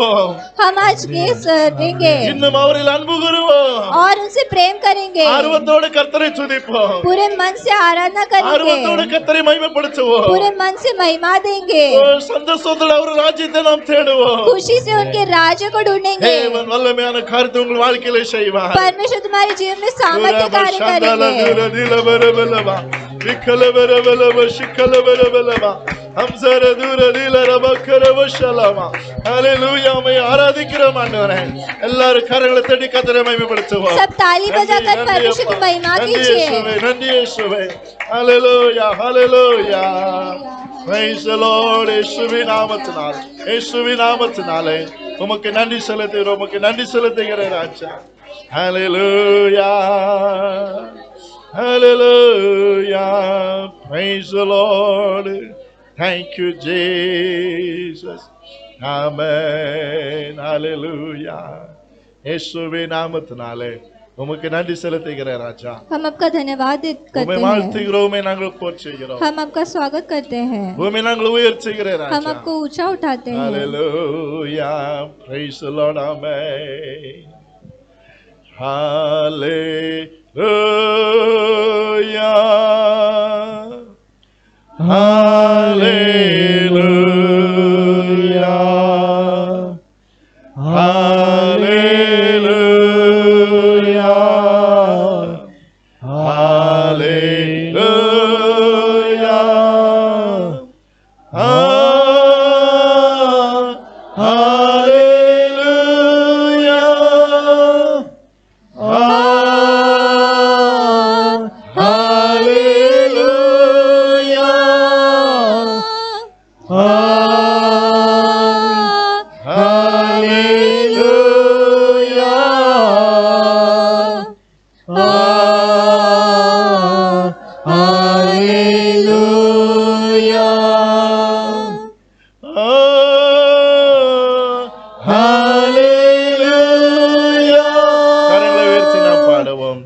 हम आज गीत देंगे இன்னும் அவரில் அன்பு கூறுவோம். और उनसे प्रेम करेंगे, ஆர்வத்தோடு கர்த்தரை துதிப்போம். पूरे मन से आराधना ஆர்வத்தோடு करेंगे, கர்த்தரை மகிமைப்படுத்துவோம். पूरे मन से महिमा देंगे, சந்தோஷத்தோடு அவர் ராஜ்யத்தை நாம் தேடுவோம். खुशी से उनके राज्य को ढूंढेंगे। தேவன் வல்லமையான காரியத்தை உங்கள் வாழ்க்கையில செய்வார். परमेश्वर तुम्हारे जीवन में सामर्थ्य कार्य करेंगे। ஆராதிக்கிறோம் ஆண்டவரே. எல்லாரும் கரங்களை தட்டி கர்த்தரை மகிமைப்படுத்துவோம். सब ताली बजाकर परमेश्वर की महिमा कीजिए। நன்றி இயேசுவே. ஹalleluya ஹalleluya. Praise the Lord. இயேசுவின் நாமத்தினாலே இயேசுவின் நாமத்தினாலே உமக்கு நன்றி செலுத்துகிறோம். உமக்கு நன்றி செலுத்துகிறேன் ராஜா. Hallelujah. Hallelujah. Praise the Lord. Thank you, Jesus. Amen. Hallelujah. இயேசுவின் நாமத்தினாலே உமக்கு நன்றி செலுத்துகிறேன் ராஜா. हम आपका धन्यवाद करते உம்மை हैं, வாழ்த்துகிறோம். உம்மை நாங்கள் போற்றுகிறோம். हम आपका स्वागत करते हैं, உம்மை நாங்கள் உயர்த்துகிறேன் हम ராஜா. आपको ऊंचा उठाते हैं। Hallelujah. Praise the Lord. Amen. Hallelujah. Hallelujah. Hallelujah. Hallelujah. கரங்களை உயர்த்தி நாம் பாடுவோம்.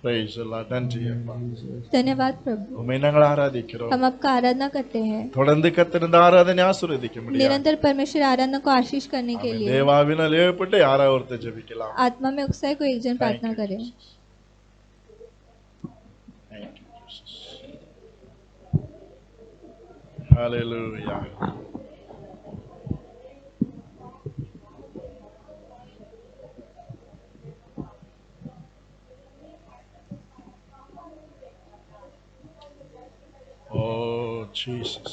Praise the Lord. நன்றி அப்பா. धन्यवाद प्रभु, உம்மை நாங்கள் ஆராதிக்கிறோம். हम आपका आराधना करते हैं। தொடர்ந்து கர்த்தரின் ஆராதனை ஆசீர்வதிக்க முடியும். निरंतर परमेश्वर आराधना को आशीष करने के लिए தேவாவினால் ஏவப்பட்டு யாராவது ஒருத்தர் ஜெபிக்கலாம். आत्मा में उत्साह को एक जन प्रार्थना करें। Thank you, Jesus. Hallelujah. Oh, Jesus.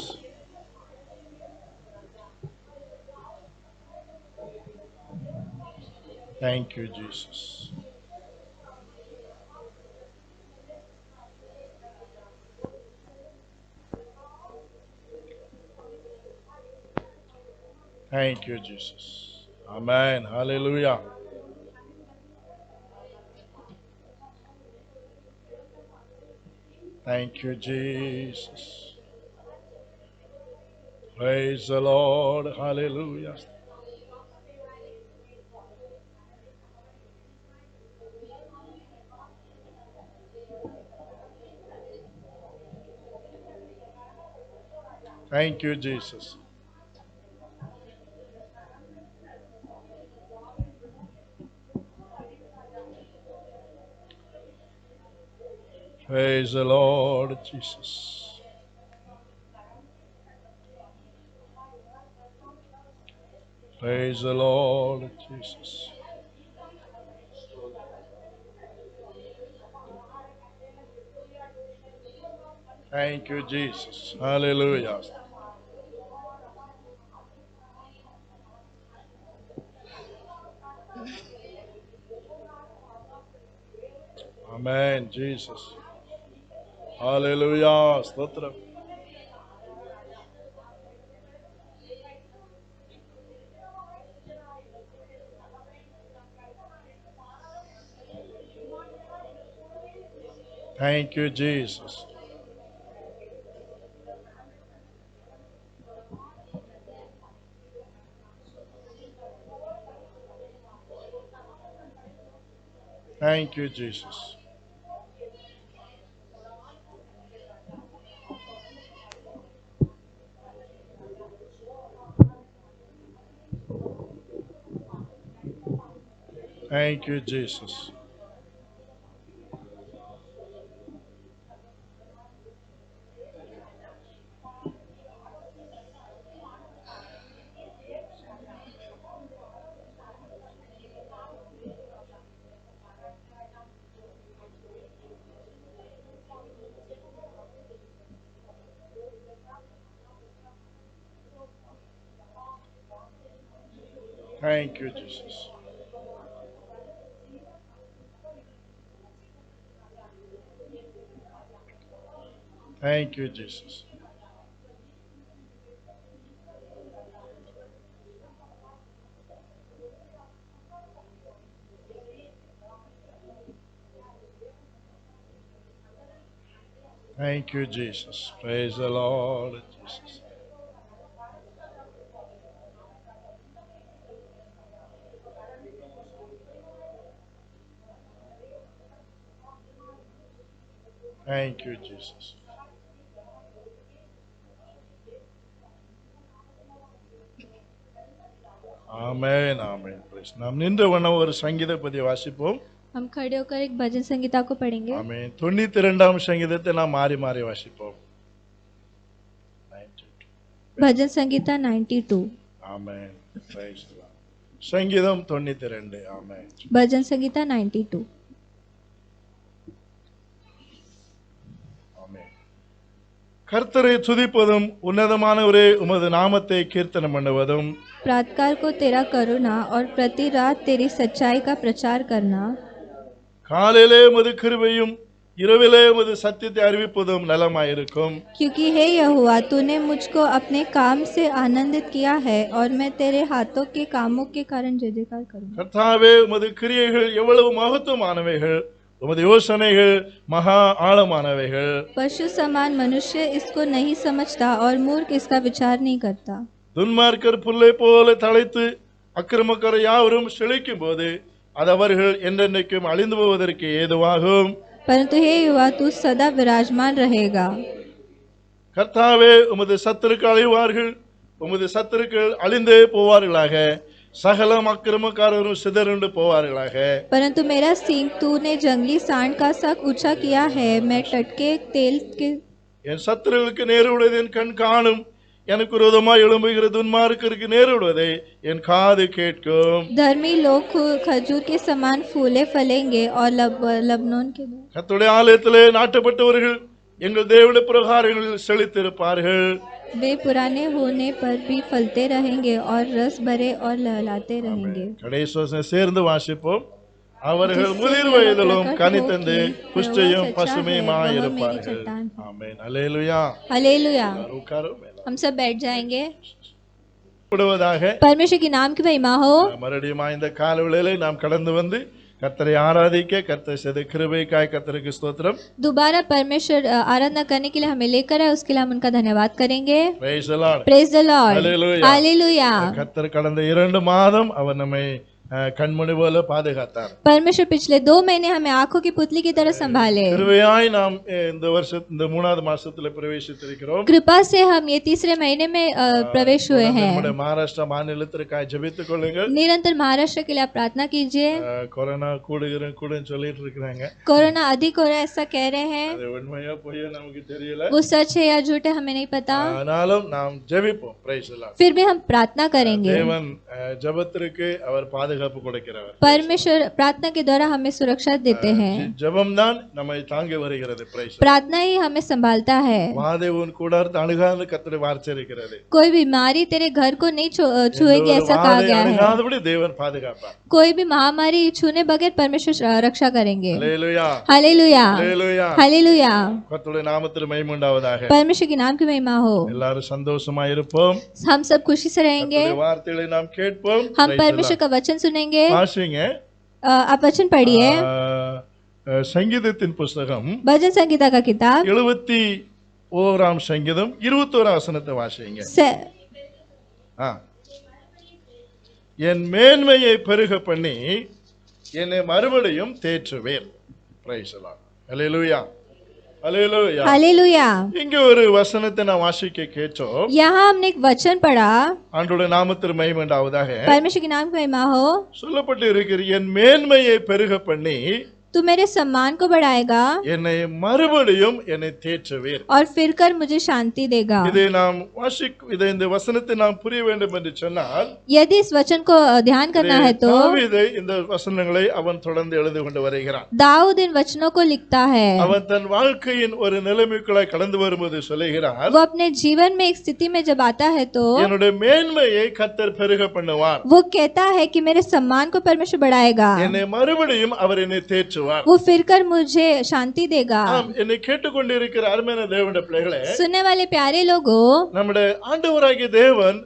Thank you, Jesus. Thank you, Jesus. Amen. Hallelujah. Thank you, Jesus. Praise the Lord. Hallelujah. Thank you, Jesus. Praise the Lord Jesus. Praise the Lord Jesus. Thank you, Jesus. Hallelujah. Amen, Jesus. Hallelujah. Stotram. Thank you, Jesus. Thank you, Jesus. Thank you, Jesus. Thank you, Jesus. Thank you, Jesus. Thank you, Jesus. Praise the Lord Jesus. Thank you, Jesus. Amen, amen. Praise. நாம் நின்ற வண்ணம் ஒரு சங்கீத பதிவை வாசிப்போம். हम खड़े होकर एक भजन संगीता को पढ़ेंगे. ஆமென். 92ஆம் சங்கீதத்தை நாம் மாறி மாறி வாசிப்போம். 92. भजन संगीता 92. ஆமென். Praise the Lord. சங்கீதம் 92. ஆமென். भजन संगीता 92. ஆமென். கர்த்தரை துதிப்பதும் உன்னதமானவரே உமது நாமத்தை கீர்த்தனம் பண்ணுவதும் प्रातःकाल को तेरा करुणा और प्रति रात तेरी सच्चाई का प्रचार करना. காலையிலே உமது கிருபையும் இரவிலே உமது சத்தியத்தை அறிவிப்பதும் நலமாயிருக்கும். क्योंकि हे यहोवा तूने मुझको अपने काम से आनंदित किया है और मैं तेरे हाथों के कामों के कारण जय जयकार करूंगा. கர்த்தாவே உமது கிரியைகள் எவ்வளவு மகத்துவமானவைகள், உமது யோசனைகள் மகா ஆழமானவைகள். पशु समान मनुष्य इसको नहीं समझता और मूर्ख इसका विचार नहीं करता. துன்மார்க்கர் புல்லை போல தழைத்து அக்கிரமக்காரர் யாவரும் செழிக்கும் போது அது அவர்கள் என்றென்றைக்கும் அழிந்து போவதற்கு ஏதுவாகும். परंतु हे युवा तू सदा विराजमान रहेगा. கர்த்தாவே உமது சத்துருக்கள் அழிவார்கள், உமது சத்துருக்கள் அழிந்தே போவார்களாக, சகலம் அக்கிரமக்காரரும் சிதறுண்டு போவார்களாக. परंतु मेरा सींग तूने जंगली सांड का सा ऊंचा किया है, मैं टटके तेल के. என் சத்துருவுக்கு நேருவிடுவதை என் கண் காணும், எனக்கு விரோதமாய் எழும்புகிற துன்மார்க்கருக்கு நேருவிடுவதை என் காது கேட்கும். धर्मी लोग खजूर के समान फूले फलेंगे और लबनोन के. கர்த்தருடைய ஆலயத்திலே நாட்டப்பட்டவர்கள் எங்கள் தேவனுடைய பிரகாரங்களில் செழித்திருப்பார்கள். वे पुराने होने पर भी फलते रहेंगे और रस भरे और लहलाते रहेंगे. கடைசி வசனம் சேர்ந்து வாசிப்போம். அவர்கள் முதிர் வயதிலும் கனித்தந்து புஷ்டியும் பசுமையுமாய் இருப்பார்கள். ஆமென். அல்லேலூயா. हालेलुया. உட்காரும். हम सब बैठ जाएंगे. விடுவதாக परमेश्वर के नाम की महिमा हो. மறுபடியும் இந்த காலவேளையிலே நாம் கடந்து வந்து கர்த்தரை ஆராதிக்க கர்த்தர் செய்த கிருபைக்காய் கர்த்தருக்கு ஸ்தோத்திரம். दोबारा परमेश्वर आराधना करने के लिए हमें लेकर आए, उसके लिए हम उनका धन्यवाद करेंगे। Praise the Lord. Praise the Lord, Hallelujah. Hallelujah. கர்த்தர் கடந்த 2 மாதம் அவர் நம்மை கண்மணி போல பாதுகாத்தார். परमेश्वर पिछले 2 महीने हमें आंखों की पुतली की तरह संभाले। கிருபையாய் நாம் இந்த இந்த 3வது மாசத்துல பிரவேசித்திருக்கிறோம். कृपा से हम ये तीसरे महीने में प्रवेश हुए हैं। நம்முடைய மகாராஷ்டிரா மாநிலத்திற்காக ஜெபித்துக் கொள்ளுங்கள். निरंतर महाराष्ट्र के लिए आप प्रार्थना कीजिए। கொரோனா கூடுன்னு சொல்லிட்டு இருக்காங்க. कोरोना अधिक हो रहा है ऐसा कह रहे हैं, அது உண்மையா பொய்யா நமக்கு தெரியல. वो सच है या झूठ है हमें नहीं पता, ஆனாலும் நாம் ஜெபிப்போம். Praise the Lord. फिर भी हम प्रार्थना करेंगे। தேவன் ஜெபத்திற்கு அவர் பாதுகாப்பு கொடுக்கிறவர். परमेश्वर प्रार्थना के द्वारा हमें सुरक्षा देते हैं। ஜெபம் தான் நம்மை தாங்கி வருகிறது. Praise the Lord. प्रार्थना ही हमें संभालता है। வாதை உன் கூடாரத்தை அணுகாது கர்த்தர் வார்த்தையிருக்கிறது. कोई बीमारी तेरे घर को नहीं छुएगी ऐसा कहा गया है। அணுகாதபடி தேவன் பாதுகாப்பார். कोई भी महामारी छूने बगैर परमेश्वर रक्षा करेंगे। ஹalleluya, हालेलुया, ஹalleluya. हालेलुया। கர்த்தருடைய நாமத்தில் மகிமை உண்டாவதாக. परमेश्वर के नाम की महिमा हो। எல்லாரும் சந்தோஷமா இருப்போம். हम सब खुशी से रहेंगे। கர்த்தருடைய வார்த்தைகளை நாம் கேட்போம். हम परमेश्वर का वचन सुनेंगे। வாசிங்க. आप वचन पढ़िए। சங்கீதத்தின் புஸ்தகம் भजन संगीता का किताब 71ஆம் சங்கீதம் 21ஆம் வசனத்தை வாசிங்க. என் மேன்மையை பெருக பண்ணி என்னை மறுபடியும் தேற்றுவேன். Praise the Lord. Hallelujah, hallelujah, hallelujah. இங்க ஒரு வசனத்தை நான் வாசிக்க கேட்டோம். यहाँ हमने एक वचन पढ़ा। ஆண்டவருடைய நாமத்தில் மகிமை உண்டாவதாக. परमेश्वर के नाम की महिमा हो। சொல்லப்பட்டு இருக்கிற என் மேன்மையை பெருக பண்ணி तू मेरे सम्मान को बढ़ाएगा என்னை மறுபடியும் என்னை தேற்றுவேன். और फिर कर मुझे शांति देगा। இதை நாம் இதை இந்த வசனத்தை நாம் புரிய வேண்டும் என்று சொன்னால் यदि इस वचन को ध्यान करना है तो தாவீது இந்த வசனங்களை அவன் தொடர்ந்து எழுதி கொண்டு வருகிறான். दाऊद इन वचनों को लिखता है। அவன் தன் வாழ்க்கையின் ஒரு நிலைமைக்குள்ள கடந்து வரும்போது சொல்லுகிறான், वो अपने जीवन में एक स्थिति में जब आता है तो என்னுடைய மேன்மையை கர்த்தர் பெருக பண்ணுவார். वो कहता है कि मेरे सम्मान को परमेश्वर बढ़ाएगा, என்னை மறுபடியும் அவர் என்னை தேற்றுவார். वो फिर कर मुझे शांति देगा। என்னை கேட்டுக்கொண்டிருக்கிற அருமையான தேவனுடைய பிள்ளைகளே, सुनने वाले प्यारे लोगों, நம்முடைய ஆண்டவராகிய தேவன்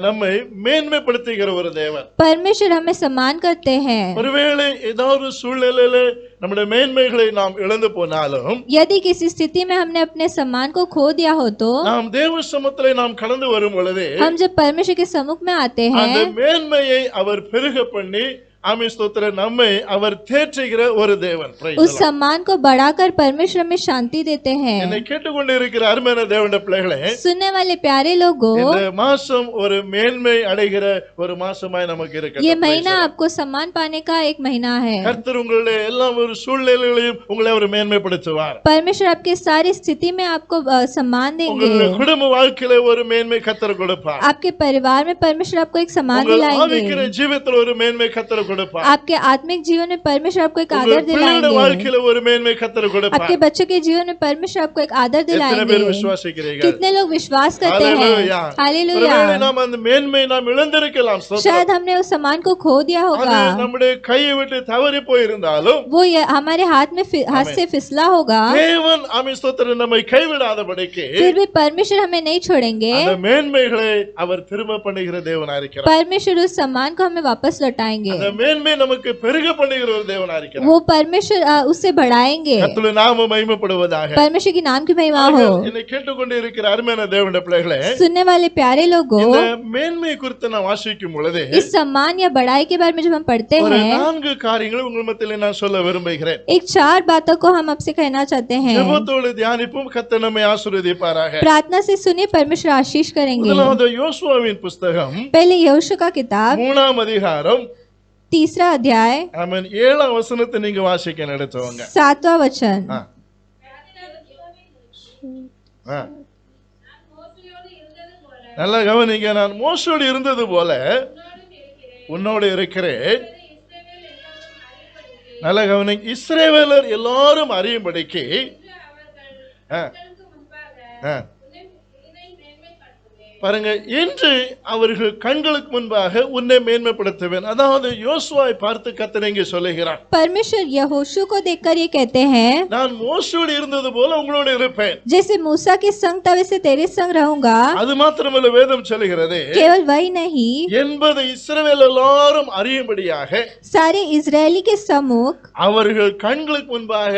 நம்மை மேன்மைப்படுத்துகிற ஒரு தேவன். परमेश्वर हमें सम्मान करते हैं। ஒருவேளை ஏதாவது சூழ்நிலையில நம்முடைய மேன்மைகளை நாம் இழந்து போனாலும், यदि किसी स्थिति में हमने अपने सम्मान को खो दिया हो तो நாம் தேவ சமூகத்திலே நாம் கடந்து வரும் பொழுது हम जब परमेश्वर के सम्मुख में आते அந்த हैं, மேன்மையை அவர் பெருக பண்ணி ஆமென் ஸ்தோத்திரம் நம்மை அவர் தேற்றுகிற ஒரு தேவன். Praise the उस Lord. सम्मान को बढ़ाकर परमेश्वर हमें शांति देते हैं। என்னை கேட்டுக்கொண்டிருக்கிற அருமையான தேவனுடைய பிள்ளைகளே, सुनने वाले प्यारे लोगों, இந்த மாசம் ஒரு மேன்மை அடைகிற ஒரு மாசமாய் நமக்கு ये இருக்கிறது. महीना आपको सम्मान पाने का एक महीना है। கர்த்தர் உங்களுடைய எல்லா ஒரு சூழ்நிலைகளையும் உங்களை அவர் மேன்மைப்படுத்துவார். परमेश्वर आपकी सारी स्थिति में आपको सम्मान देंगे। உங்களுடைய குடும்ப வாழ்க்கையில ஒரு மேன்மை கர்த்தர் கொடுப்பார். आपके परिवार में परमेश्वर आपको एक सम्मान உங்கள் दिलाएंगे। ஆவிக்குரிய ஜீவிதத்தில் ஒரு மேன்மை கர்த்தர் கொடுப்பார். आपके आत्मिक जीवन में परमेश्वर आपको एक आदर உங்கள் பிள்ளைகளுடைய दिलाएंगे। வாழ்க்கையில ஒரு மேன்மை கர்த்தர் கொடுப்பார். आपके बच्चों के जीवन में परमेश्वर आपको एक आदर எத்தனை பேர் दिलाएंगे। விசுவாசிக்கிறீர்கள்? कितने लोग विश्वास करते हैं? ஹalleluya. हालेलुया। ஒருவேளை நாம் அந்த மேன்மை நாம் இழந்திருக்கலாம். शायद हमने उस सम्मान को खो दिया அது होगा, நம்முடைய கையை விட்டு தவறி போயிருந்தாலும் वो हमारे हाथ से फिसला होगा, தேவன் ஆமென் ஸ்தோத்திரம் நம்மை கைவிடாதபடிக்கு फिर भी परमेश्वर हमें नहीं छोड़ेंगे। அந்த மேன்மைகளை அவர் திரும்ப பண்ணுகிற தேவனாய் இருக்கிறார். परमेश्वर उस सम्मान को हमें वापस लौटाएंगे। அந்த மேன்மை நமக்கு பெருக பண்ணுகிற ஒரு தேவனாய் இருக்கிறார். वो परमेश्वर उससे बढ़ाएंगे। கர்த்தருடைய நாமம் மகிமைப்படுவதாக. परमेश्वर के नाम की महिमा हो। என்னை கேட்டுக்கொண்டிருக்கிற அருமையான தேவனுடைய பிள்ளைகளே, सुनने वाले प्यारे लोगों, இந்த மேன்மை குறித்து நான் வாசிக்கும் பொழுது इस सम्मान या बड़ाई के बारे में जब हम पढ़ते ஒரு हैं, 4 காரியங்களை உங்கள் மத்தியிலே நான் சொல்ல விரும்புகிறேன். एक 4 बातों को हम आपसे कहना चाहते हैं। ஜெபத்தோடு தியானிப்பும் கர்த்தர் நம்மை ஆசீர்வதிப்பாராக. प्रार्थना से सुनिए, परमेश्वर आशीष करेंगे। முதலாவது யோசுவாவின் புஸ்தகம் पहले यहोशू का किताब 3ஆம் அதிகாரம் 3 अध्याय ஆமென் 7ஆம் வசனத்தை நீங்க வாசிக்க நடத்துவாங்க. 7वां वचन। நல்லா கவனிங்க. நான் மோசோடு இருந்தது போல உன்னோடு இருக்கிறேன். நல்ல கவனிங்க. இஸ்ரவேலர் எல்லாரும் அறியும்படிக்கு பாருங்க, இன்று அவர்கள் கண்களுக்கு முன்பாக உன்னை மேன்மைப்படுத்துவேன். அதாவது யோசுவாவை பார்த்து கர்த்தர் இங்கே சொல்லுகிறார், परमेश्वर यहोशू को देखकर ये कहते हैं, நான் மோசேயோடு இருந்தது போல உங்களோடு இருப்பேன். जैसे मूसा के संग था वैसे तेरे संग रहूंगा। அது மாத்திரமல்ல, வேதம் சொல்லுகிறது, केवल वही नहीं, என்பதை இஸ்ரவேல் எல்லாரும் அறியும்படியாக सारे इजरायली के सम्मुख, அவர்கள் கண்களுக்கு முன்பாக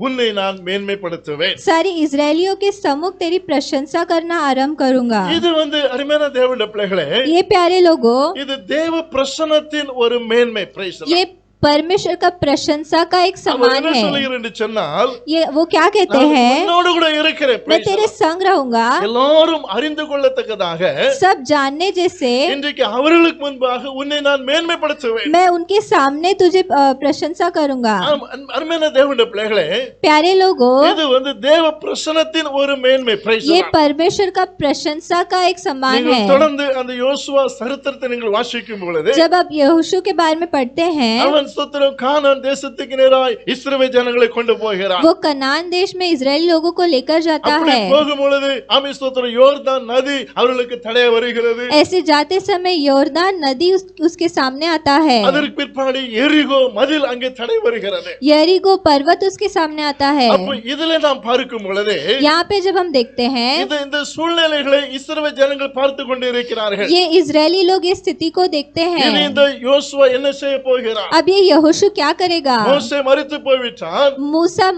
உன்னை நான் மேன்மைப்படுத்துவேன். सारे इजरायलियों के सम्मुख तेरी प्रशंसा करना आरंभ करूंगा। இது அருமையான தேவனுடைய பிள்ளைகளே, ये प्यारे लोगों, இது தேவ பிரசன்னத்தின் ஒரு மேன்மை. பிரைஸ் ये परमेश्वर का प्रशंसा का एक அவர் सम्मान என்ன है। சொல்லுகிறார் என்று சொன்னால், ये वो क्या कहते நான் हैं, உன்னோடு கூட இருக்கிறேன். मैं Praise तेरे the Lord. संग रहूंगा, எல்லாரும் அறிந்து கொள்ளத்தக்கதாக सब जानने जैसे இன்றைக்கு அவர்களுக்கு முன்பாக உன்னை நான் மேன்மைப்படுத்துவேன். मैं उनके सामने तुझे प्रशंसा करूंगा। ஆம், அருமையான தேவனுடைய பிள்ளைகளே, प्यारे लोगों, இது தேவ பிரசன்னத்தின் ஒரு மேன்மை. Praise the ये Lord. परमेश्वर का प्रशंसा का एक सम्मान நீங்கள் है। தொடர்ந்து அந்த யோசுவா சரித்திரத்தை நீங்கள் வாசிக்கும் பொழுது, जब आप यहोशू के बारे में पढ़ते हैं, அவன் ஸ்தோத்திரம் கானான் தேசத்துக்கு நேராய் இஸ்ரவேல் ஜனங்களை கொண்டு போகிறான். वो कनान देश में इजरायली लोगों को लेकर जाता அப்படி है। போகும் பொழுது ஆமென் ஸ்தோத்திரம், யோர்தான் நதி அவர்களுக்கு தடையா வருகிறது. ऐसे जाते समय योर्दान नदी उसके सामने आता है। அதற்கு பிற்பாடு எரிகோ மதில் அங்கே தடை வருகிறது. यरीगो पर्वत उसके सामने आता है। அப்ப இதுல நாம் பார்க்கும் பொழுது यहाँ पे जब हम देखते हैं, இந்த சூழ்நிலைகளை இஸ்ரவேல் ஜனங்கள் பார்த்து கொண்டு இருக்கிறார்கள். ये इजरायली लोग इस स्थिति को देखते இனி हैं। இந்த யோசுவா என்ன செய்ய போகிறார்? अब ये यहोशू क्या करेगा? மோசே மரித்து போய்விட்டான். मूसा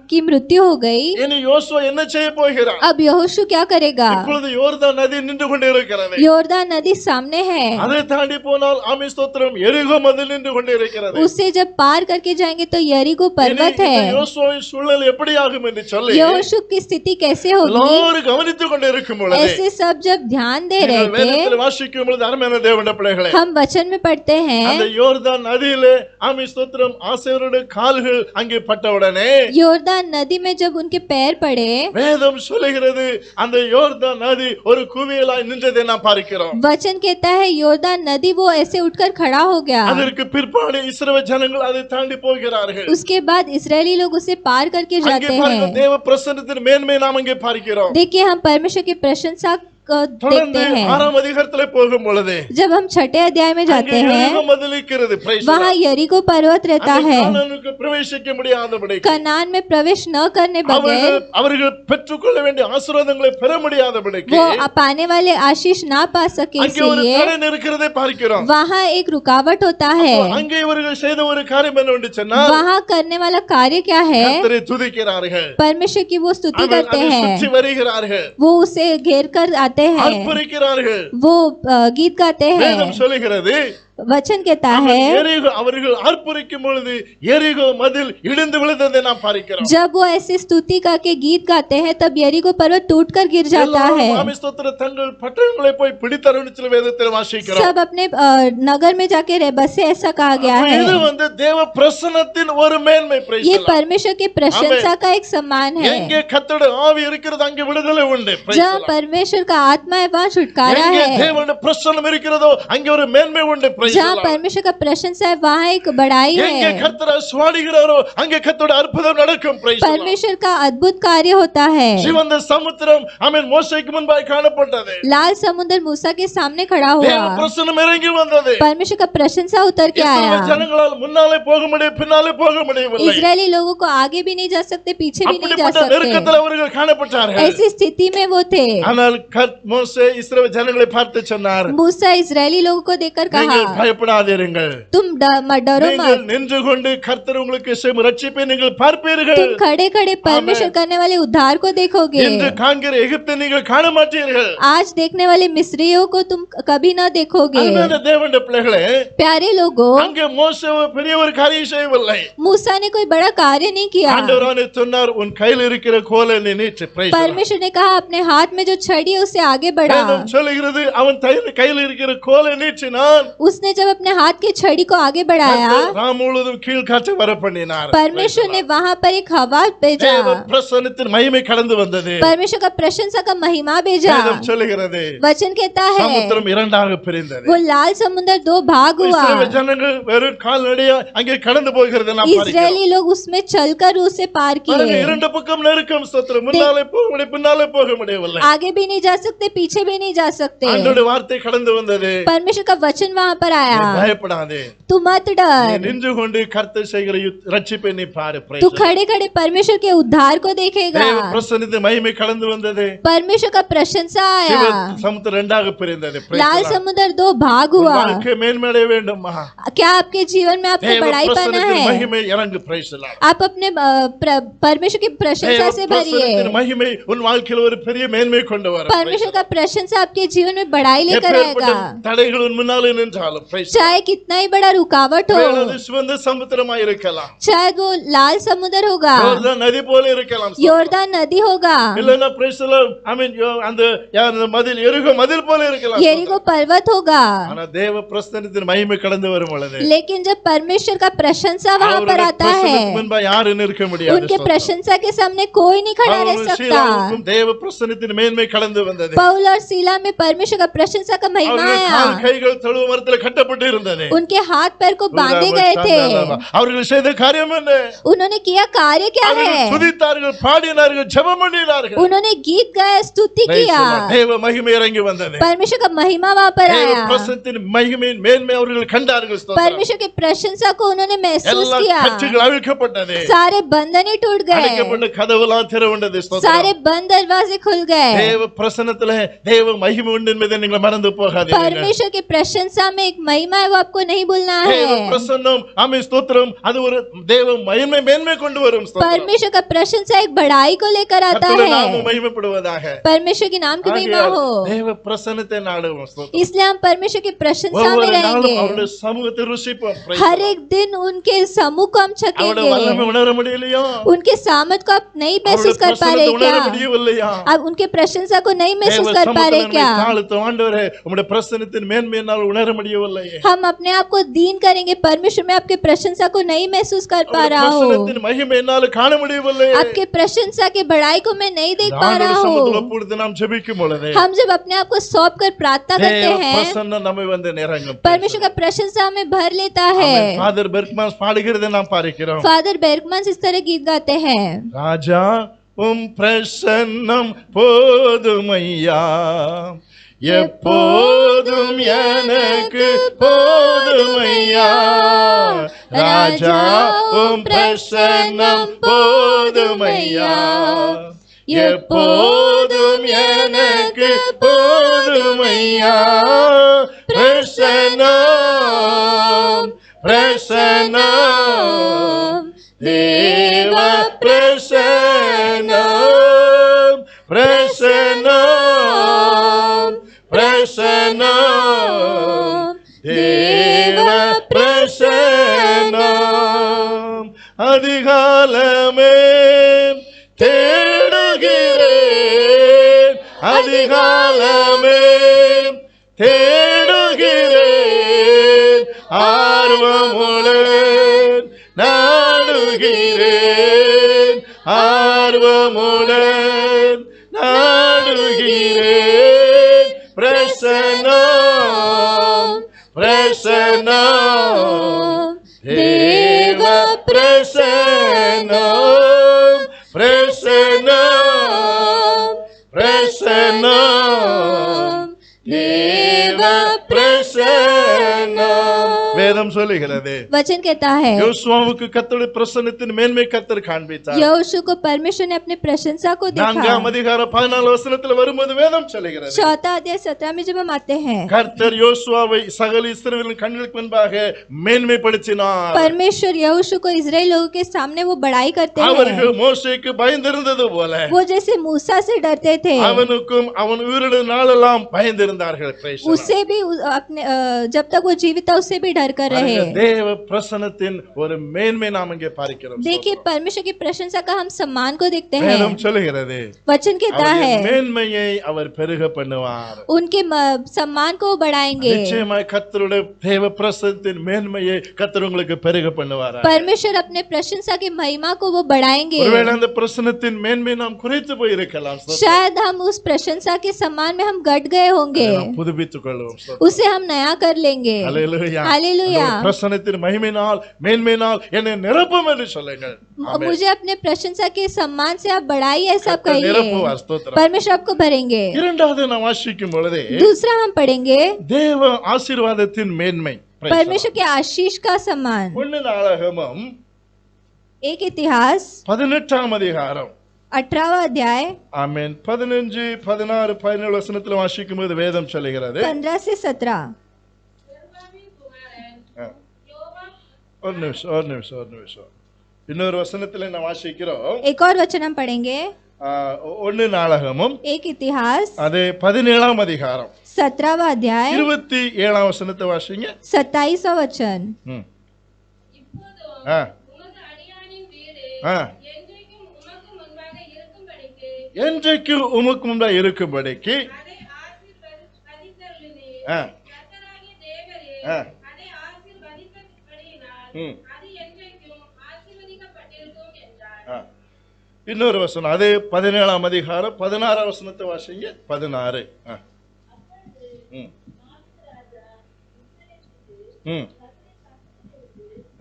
की मृत्यु हो गई। இனி யோசுவா என்ன செய்ய போகிறார்? अब यहोशू क्या करेगा? இப்பொழுது யோர்தான் நதி நின்று கொண்டு இருக்கிறது. योर्दान नदी सामने है। அதை தாண்டி போனால் ஆமென் ஸ்தோத்திரம் எரிகோ மதில் நின்று கொண்டு இருக்கிறது. उससे जब पार करके जाएंगे तो यरीगो पर्वत இனி है। இந்த யோசுவாவின் சூழ்நிலை எப்படி ஆகும் என்று சொல்லி यहोशू की स्थिति कैसे होगी? எல்லாரும் கவனித்துக் கொண்டு இருக்கும் பொழுது ऐसे सब जब ध्यान दे रहे நீங்கள் थे, வேதத்தில் வாசிக்கும் பொழுது அருமையான தேவனுடைய பிள்ளைகளே, हम वचन में पढ़ते அந்த हैं, யோர்தான் நதியிலே ஆமென் ஸ்தோத்திரம் ஆசேருடைய கால்கள் அங்கே பட்டவுடனே योर्दान नदी में जब उनके पैर पड़े, வேதம் சொல்லுகிறது, அந்த யோர்தான் நதி ஒரு குவியலாய் நின்றதை நாம் பார்க்கிறோம். वचन कहता है योर्दान नदी वो ऐसे उठकर खड़ा हो गया। அதற்கு பிற்பாடு இஸ்ரவேல் ஜனங்கள் அதை தாண்டி போகிறார்கள். उसके बाद इजरायली लोग उसे पार करके அங்கே जाते பாருங்க, हैं। தேவ பிரசன்னத்தின் மேன்மை நாம் அங்கே பார்க்கிறோம். देखिए, हम परमेश्वर की प्रशंसा को தொடர்ந்து देखते हैं। 6ஆம் அதிகாரத்திலே போகும் பொழுது जब हम छठे अध्याय में அங்கே जाते எரிகோ हैं, மதில் இருக்கிறது. Praise the वहाँ Lord. यरीको पर्वत रहता அங்கே है। கானானுக்கு பிரவேசிக்க முடியாதபடி कनान में प्रवेश न करने बगैर அவர்கள் பெற்றுக்கொள்ள வேண்டிய ஆசீர்வாதங்களை பெற முடியாதபடிக்கு वो पाने वाले आशीष ना पा सके, அங்கே ஒரு इसलिए தடை இருக்கிறதை பார்க்கிறோம். वहाँ एक रुकावट होता है। அங்கே இவர்கள் செய்த ஒரு காரியம் என்னவென்று சொன்னால், वहाँ करने वाला कार्य क्या है? கர்த்தரை துதிக்கிறார்கள். परमेश्वर की वो स्तुति அவர்கள் करते அதை हैं, சுற்றி வருகிறார்கள், वो उसे घेर कर आते हैं, அர்ப்பணிக்கிறார்கள். वो गीत गाते வேதம் हैं। சொல்லுகிறது, वचन कहता है, எரிகோ அவர்கள் அர்ப்பணிக்கும் பொழுது எரிகோ மதில் இடிந்து விழுந்ததை நாம் பார்க்கிறோம். जब वो ऐसी स्तुति करके गीत गाते हैं तब यरीको पर्वत टूटकर गिर जाता எல்லாரும் है। ஆமென் ஸ்தோத்திரம் தங்கள் பட்டணங்களை போய் பிடித்தருன்னு சொல்லி வேதத்தில் வாசிக்கிறோம். सब अपने नगर में जाके रह बसे, ऐसा कहा गया है। இது தேவ பிரசன்னத்தின் ஒரு மேன்மை. Praise ये the Lord. परमेश्वर की प्रशंसा का एक सम्मान है। எங்கே கர்த்தருடைய ஆவி இருக்கிறது அங்கே விடுதலை உண்டு. Praise the जहाँ Lord. परमेश्वर का आत्मा है वहाँ छुटकारा எங்கே है। தேவனுடைய பிரசன்னம் இருக்கிறதோ அங்கே ஒரு மேன்மை உண்டு. Praise the जहाँ Lord. परमेश्वर का प्रशंसा है वहाँ एक बड़ाई எங்கே है। கர்த்தர் சுவாடிகிறாரோ அங்கே கர்த்தருடைய அற்புதம் நடக்கும். Praise the Lord. परमेश्वर का अद्भुत कार्य होता है। சிவந்த சமுத்திரம் ஆமென் மோசேக்கு முன்பாக காணப்பட்டது. लाल समुद्र मूसा के सामने खड़ा தேவ हुआ, பிரசன்னம் இறங்கி வந்தது. परमेश्वर का प्रशंसा उतर के இஸ்ரவேல் आया। ஜனங்களால் முன்னாலே போக முடியும், பின்னாலே போக முடியவில்லை. इजरायली लोगों को आगे भी नहीं जा सकते, पीछे भी नहीं जा அப்படிப்பட்ட सकते। நெருக்கத்தில் அவர்கள் காணப்பட்டார்கள். ऐसी स्थिति में वो थे। ஆனால் மோசே இஸ்ரவேல் ஜனங்களை பார்த்து சொன்னார், मूसा इजरायली लोगों को देखकर कहा, நீங்கள் பயப்படாதீர்கள், तुम डरो நீங்கள் मत, நின்று கொண்டு கர்த்தர் உங்களுக்கு செய்யும் ரட்சிப்பை நீங்கள் பார்ப்பீர்கள். तुम खड़े खड़े परमेश्वर करने वाले उद्धार को देखोगे। இன்று காண்கிற எகிப்தை நீங்கள் காண மாட்டீர்கள். आज देखने वाले मिस्रियों को तुम कभी न देखोगे। அருமையான தேவனுடைய பிள்ளைகளே, प्यारे लोगों, அங்கே மோசே பெரிய ஒரு காரியம் செய்யவில்லை. मूसा ने कोई बड़ा कार्य नहीं किया। ஆண்டவரானே சொன்னார், உன் கையில் இருக்கிற கோலை நீ நீட்டு. Praise the Lord. परमेश्वर ने कहा अपने हाथ में जो छड़ी है उसे आगे बढ़ा। வேதம் சொல்லுகிறது, அவன் கையில் இருக்கிற கோலை நீட்டினான். उसने उसने जब अपने हाथ की छड़ी को आगे बढ़ाया, ராம் முழுவதும் கீழ்காற்று வர பண்ணினார். परमेश्वर ने वहां पर एक हवा भेजा, தேவ பிரசன்னத்தின் மகிமை கடந்து வந்தது. परमेश्वर का प्रशंसा का महिमा भेजा। வேதம் சொல்லுகிறது वचन कहता है சமுத்திரம் இரண்டாக பிரிந்தது. वो लाल समुद्र दो भाग हुआ। இஸ்ரவேல் ஜனங்கள் வெறும் கால்நடையா அங்கே கடந்து போகிறது நாம் பார்க்கிறோம். इजरायली लोग उसमें चलकर उसे पार பாருங்க, किए। இரண்டு பக்கம் நெருக்கம் ஸ்தோத்திரம். முன்னாலே போக முடியும், பின்னாலே போக முடியவில்லை. आगे भी नहीं जा सकते, पीछे भी नहीं जा सकते। ஆண்டவருடைய வார்த்தை கடந்து வந்தது. परमेश्वर का वचन वहां पर आया, பயப்படாதே, तू मत நீ डर, நின்று கொண்டு கர்த்தர் செய்கிற ரட்சிப்பை நீ பாரு. Praise तू the Lord. खड़े खड़े परमेश्वर के उद्धार को देखेगा। தேவ பிரசன்னத்தின் மகிமை கடந்து வந்தது. परमेश्वर का प्रशंसा சிவ आया, சமுத்திரம் இரண்டாக பிரிந்தது. Praise Lal the Lord. समुद्र दो भाग உன் हुआ। வாழ்க்கை மேன்மையடைய வேண்டுமா? क्या आपके जीवन में आपको தேவ बड़ाई पाना பிரசன்னத்தின் है? மகிமை இறங்கு. Praise the Lord. आप अपने परमेश्वर की प्रशंसा தேவ से பிரசன்னத்தின் भरिए। மகிமை உன் வாழ்க்கையில் ஒரு பெரிய மேன்மை கொண்டு வரும். परमेश्वर का प्रशंसा आपके जीवन में बड़ाई लेकर எப்பேற்பட்ட आएगा, தடைகள் உன் முன்னாலே நின்றாலும் praise the Lord. चाहे कितना ही बड़ा रुकावट हो, வேறது சிவந்த சமுத்திரமாய் இருக்கலாம், चाहे वो लाल समुद्र होगा, யோர்தான் நதி போல இருக்கலாம், योरदान नदी होगा, இல்லைன்னா praise the Lord, I mean, அந்த அந்த மதில் எரிகோ மதில் போல இருக்கலாம், यरीको पर्वत होगा। ஆனா தேவ பிரசன்னத்தின் மகிமை கடந்து வரும் பொழுது लेकिन जब परमेश्वर का प्रशंसा वहां पर அவருடைய आता है, பிரசன்னத்துக்கு முன்பா யாரும் நிற்க முடியாது. उनके प्रशंसा के सामने कोई नहीं खड़ा रह பவுலும் सकता। சீலாவுக்கும் தேவ பிரசன்னத்தின் மேன்மை கடந்து வந்தது. पौल और सीला में परमेश्वर का प्रशंसा का महिमा அவர்கள் आया, கால் கைகள் தொழுவ மரத்தில் கட்டப்பட்டு இருந்தது. उनके हाथ पैर को बांधे गए थे। அவர்கள் செய்த காரியம் என்ன? उन्होंने किया कार्य क्या அவர்கள் है? துதித்தார்கள், பாடினார்கள், ஜெபம் பண்ணினார்கள். उन्होंने गीत गाया, स्तुति Praise the किया, Lord. தேவ மகிமை இறங்கி வந்தது. परमेश्वर का महिमा वहां पर தேவ आया, பிரசன்னத்தின் மகிமையின் மேன்மை அவர்கள் கண்டார்கள். ஸ்தோத்திரம். परमेश्वर की प्रशंसा को उन्होंने महसूस எல்லா किया, கட்டுகள் அவிழ்க்கப்பட்டது. सारे बंधन ही टूट गए, அடைக்கப்பட்ட கதவுலாம் திறவுண்டது. ஸ்தோத்திரம். सारे बंद दरवाजे खुल गए। தேவ பிரசன்னத்திலே தேவ மகிமை உண்டு என்பதை நீங்கள் மறந்து போகாதீர்கள். परमेश्वर की प्रशंसा में एक महिमा है, वो आपको नहीं भूलना தேவ है। பிரசன்னம் ஆமென் ஸ்தோத்திரம் அது ஒரு தேவ மகிமை மேன்மை கொண்டு வரும். ஸ்தோத்திரம். परमेश्वर का प्रशंसा एक बढ़ाई को लेकर आता கர்த்தருடைய है, நாமம் மகிமைப்படுவதாக. परमेश्वर के नाम की महिमा ஆகையால் हो, தேவ பிரசன்னத்தை நாடுவோம். ஸ்தோத்திரம். इसलिए हम परमेश्वर की प्रशंसा में ஒவ்வொரு நாளும் रहेंगे। அவருடைய சமூகத்தை ருசிப்போம். Praise her the Lord. एक दिन उनके समूह को हम அவருடைய छकेंगे। வல்லமை உணர முடியலையா? उनके सामर्थ को आप नहीं அவருடைய महसूस कर पा रहे பிரசன்னத்தை क्या? உணர முடியவில்லையா? आप उनके प्रशंसा को नहीं தேவ महसूस कर पा रहे சமூகத்தை क्या? தாழ்த்தும். ஆண்டவரே உம்முடைய பிரசன்னத்தின் மேன்மையை என்னால் உணர முடியவில்லையே. हम अपने आप को दीन करेंगे, परमेश्वर में आपके प्रशंसा को नहीं महसूस कर पा அவருடைய रहा हूँ, பிரசன்னத்தின் மகிமை என்னால் காண முடியவில்லை. आपके प्रशंसा के बढ़ाई को मैं नहीं देख पा ஆண்டவருடைய रहा சமூகத்தில் हूँ। ஒப்புவித்து நாம் ஜெபிக்கும் பொழுது हम जब अपने आप को सौंप कर प्रार्थना करते தேவ हैं, பிரசன்னம் நம்மை வந்து நிரங்கும். परमेश्वर का प्रशंसा हमें भर लेता है। ஃபாதர் பெர்க்மான்ஸ் பாடுகிறதை நாம் பார்க்கிறோம். फादर बेर्गमन इस तरह गीत गाते हैं, ராஜா உம் பிரசன்னம் போதுமையா, எப்போதும் எனக்கு போதுமையா. ராஜா உம் பிரசன்னம் போதுமையா, எப்போதும் எனக்கு போதுமையா. பிரசன்னம் பிரசன்னம் தேவ பிரசன்னம் பிரசன்னம் பிரசன்னம் தேவ பிரசன்னம். அதிகாலமே தேடுகிறேன், அதிகாலமே தேடுகிறேன், ஆர்வமுடன் நாடுகிறேன், ஆர்வமுடன் நாடுகிறேன். பிரசன்னம் பிரசன்னம் தேவ பிரசன்னம் பிரசன்னம் பிரசன்னம் தேவ பிரசன்னம். வேதம் சொல்லுகிறது वचन कहता है, யோசுவாவுக்கு கர்த்தருடைய பிரசன்னத்தின் மேன்மை கர்த்தர் காண்பித்தார். यहोशू को परमेश्वर ने अपने प्रशंसा को देखा। 4ஆம் அதிகாரம் 14 வசனத்தில் வரும்போது வேதம் சொல்லுகிறது, चौथा अध्याय 17 में जब हम आते हैं, கர்த்தர் யோசுவாவை சகல இஸ்ரவேலின் கண்களுக்கு முன்பாக மேன்மைப்படுத்தினார். परमेश्वर यहोशू को इजराइल लोगों के सामने वो बड़ाई करते हैं, அவர்கள் மோசேக்கு பயந்திருந்தது போல वो जैसे मूसा से डरते थे, அவனுக்கும் அவன் உயிரிழந்த நாளெல்லாம் பயந்திருந்தார்கள். Praise the Lord. उससे भी अपने जब तक वो जीवित था उससे भी डर कर பாருங்க, रहे। தேவ பிரசன்னத்தின் ஒரு மேன்மை நாம் இங்கே பார்க்கிறோம். देखिए परमेश्वर की प्रशंसा का हम सम्मान को देखते हैं। வேதம் சொல்லுகிறது वचन कहता அவருடைய है மேன்மையை அவர் பெருக பண்ணுவார். उनके सम्मान को बढ़ाएंगे। நிச்சயமாய் கர்த்தருடைய தேவ பிரசன்னத்தின் மேன்மையை கர்த்தர் உங்களுக்கு பெருக பண்ணுவார். परमेश्वर अपने प्रशंसा की महिमा को वो बढ़ाएंगे। ஒருவேளை அந்த பிரசன்னத்தின் மேன்மை நாம் குறைத்து போய் இருக்கலாம். शायद हम उस प्रशंसा के सम्मान में हम घट गए होंगे, நாம் புதுப்பித்துக் கொள்வோம். उसे हम नया कर लेंगे। ஹல்லேலூயா. हालेलुया। அந்த பிரசன்னத்தின் மகிமையினால் மேன்மையினால் என்னை நிரப்பும் என்று சொல்லுங்கள். ஆமென். मुझे अपने प्रशंसा के सम्मान से आप बढ़ाइए, ऐसा आप கர்த்தர் कहिए। நிரப்புவார். ஸ்தோத்திரம். परमेश्वर आपको भरेंगे। இரண்டாவது நாம் வாசிக்கும் பொழுது दूसरा हम पढ़ेंगे தேவ ஆசீர்வாதத்தின் மேன்மை. परमेश्वर के आशीष का सम्मान। ஒன்னு நாளாகமம் एक इतिहास 18ஆம் அதிகாரம் 18वां अध्याय ஆமென் 15 16 17 வசனத்துல வாசிக்கும் போது வேதம் சொல்லுகிறது 15 से 17। ஒரு நிமிஷம் இன்னொரு வசனத்துல நான் வாசிக்கிறோம். एक और वचन हम पढ़ेंगे ஒன்னு நாளாகமம் एक इतिहास அது 17ஆம் அதிகாரம் 17वां अध्याय 27ஆம் வசனத்தை வாசிங்க. 27वां वचन। ம். ஆ ஆ என்றைக்கு உமக்கு முன்பா இருக்கும்படிக்கு ஆ ஆ ம். ஆ. இன்னொரு வசனம் அதே 17ஆம் அதிகாரம் 16ஆம் வசனத்தை வாசிங்க. 16 ஆ. ம். ம்.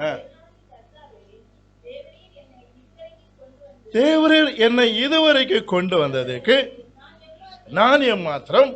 ஆ. தேவரீர் என்னை இதுவரைக்கும் கொண்டு வந்ததுக்கு நான் எம்மாத்திரம்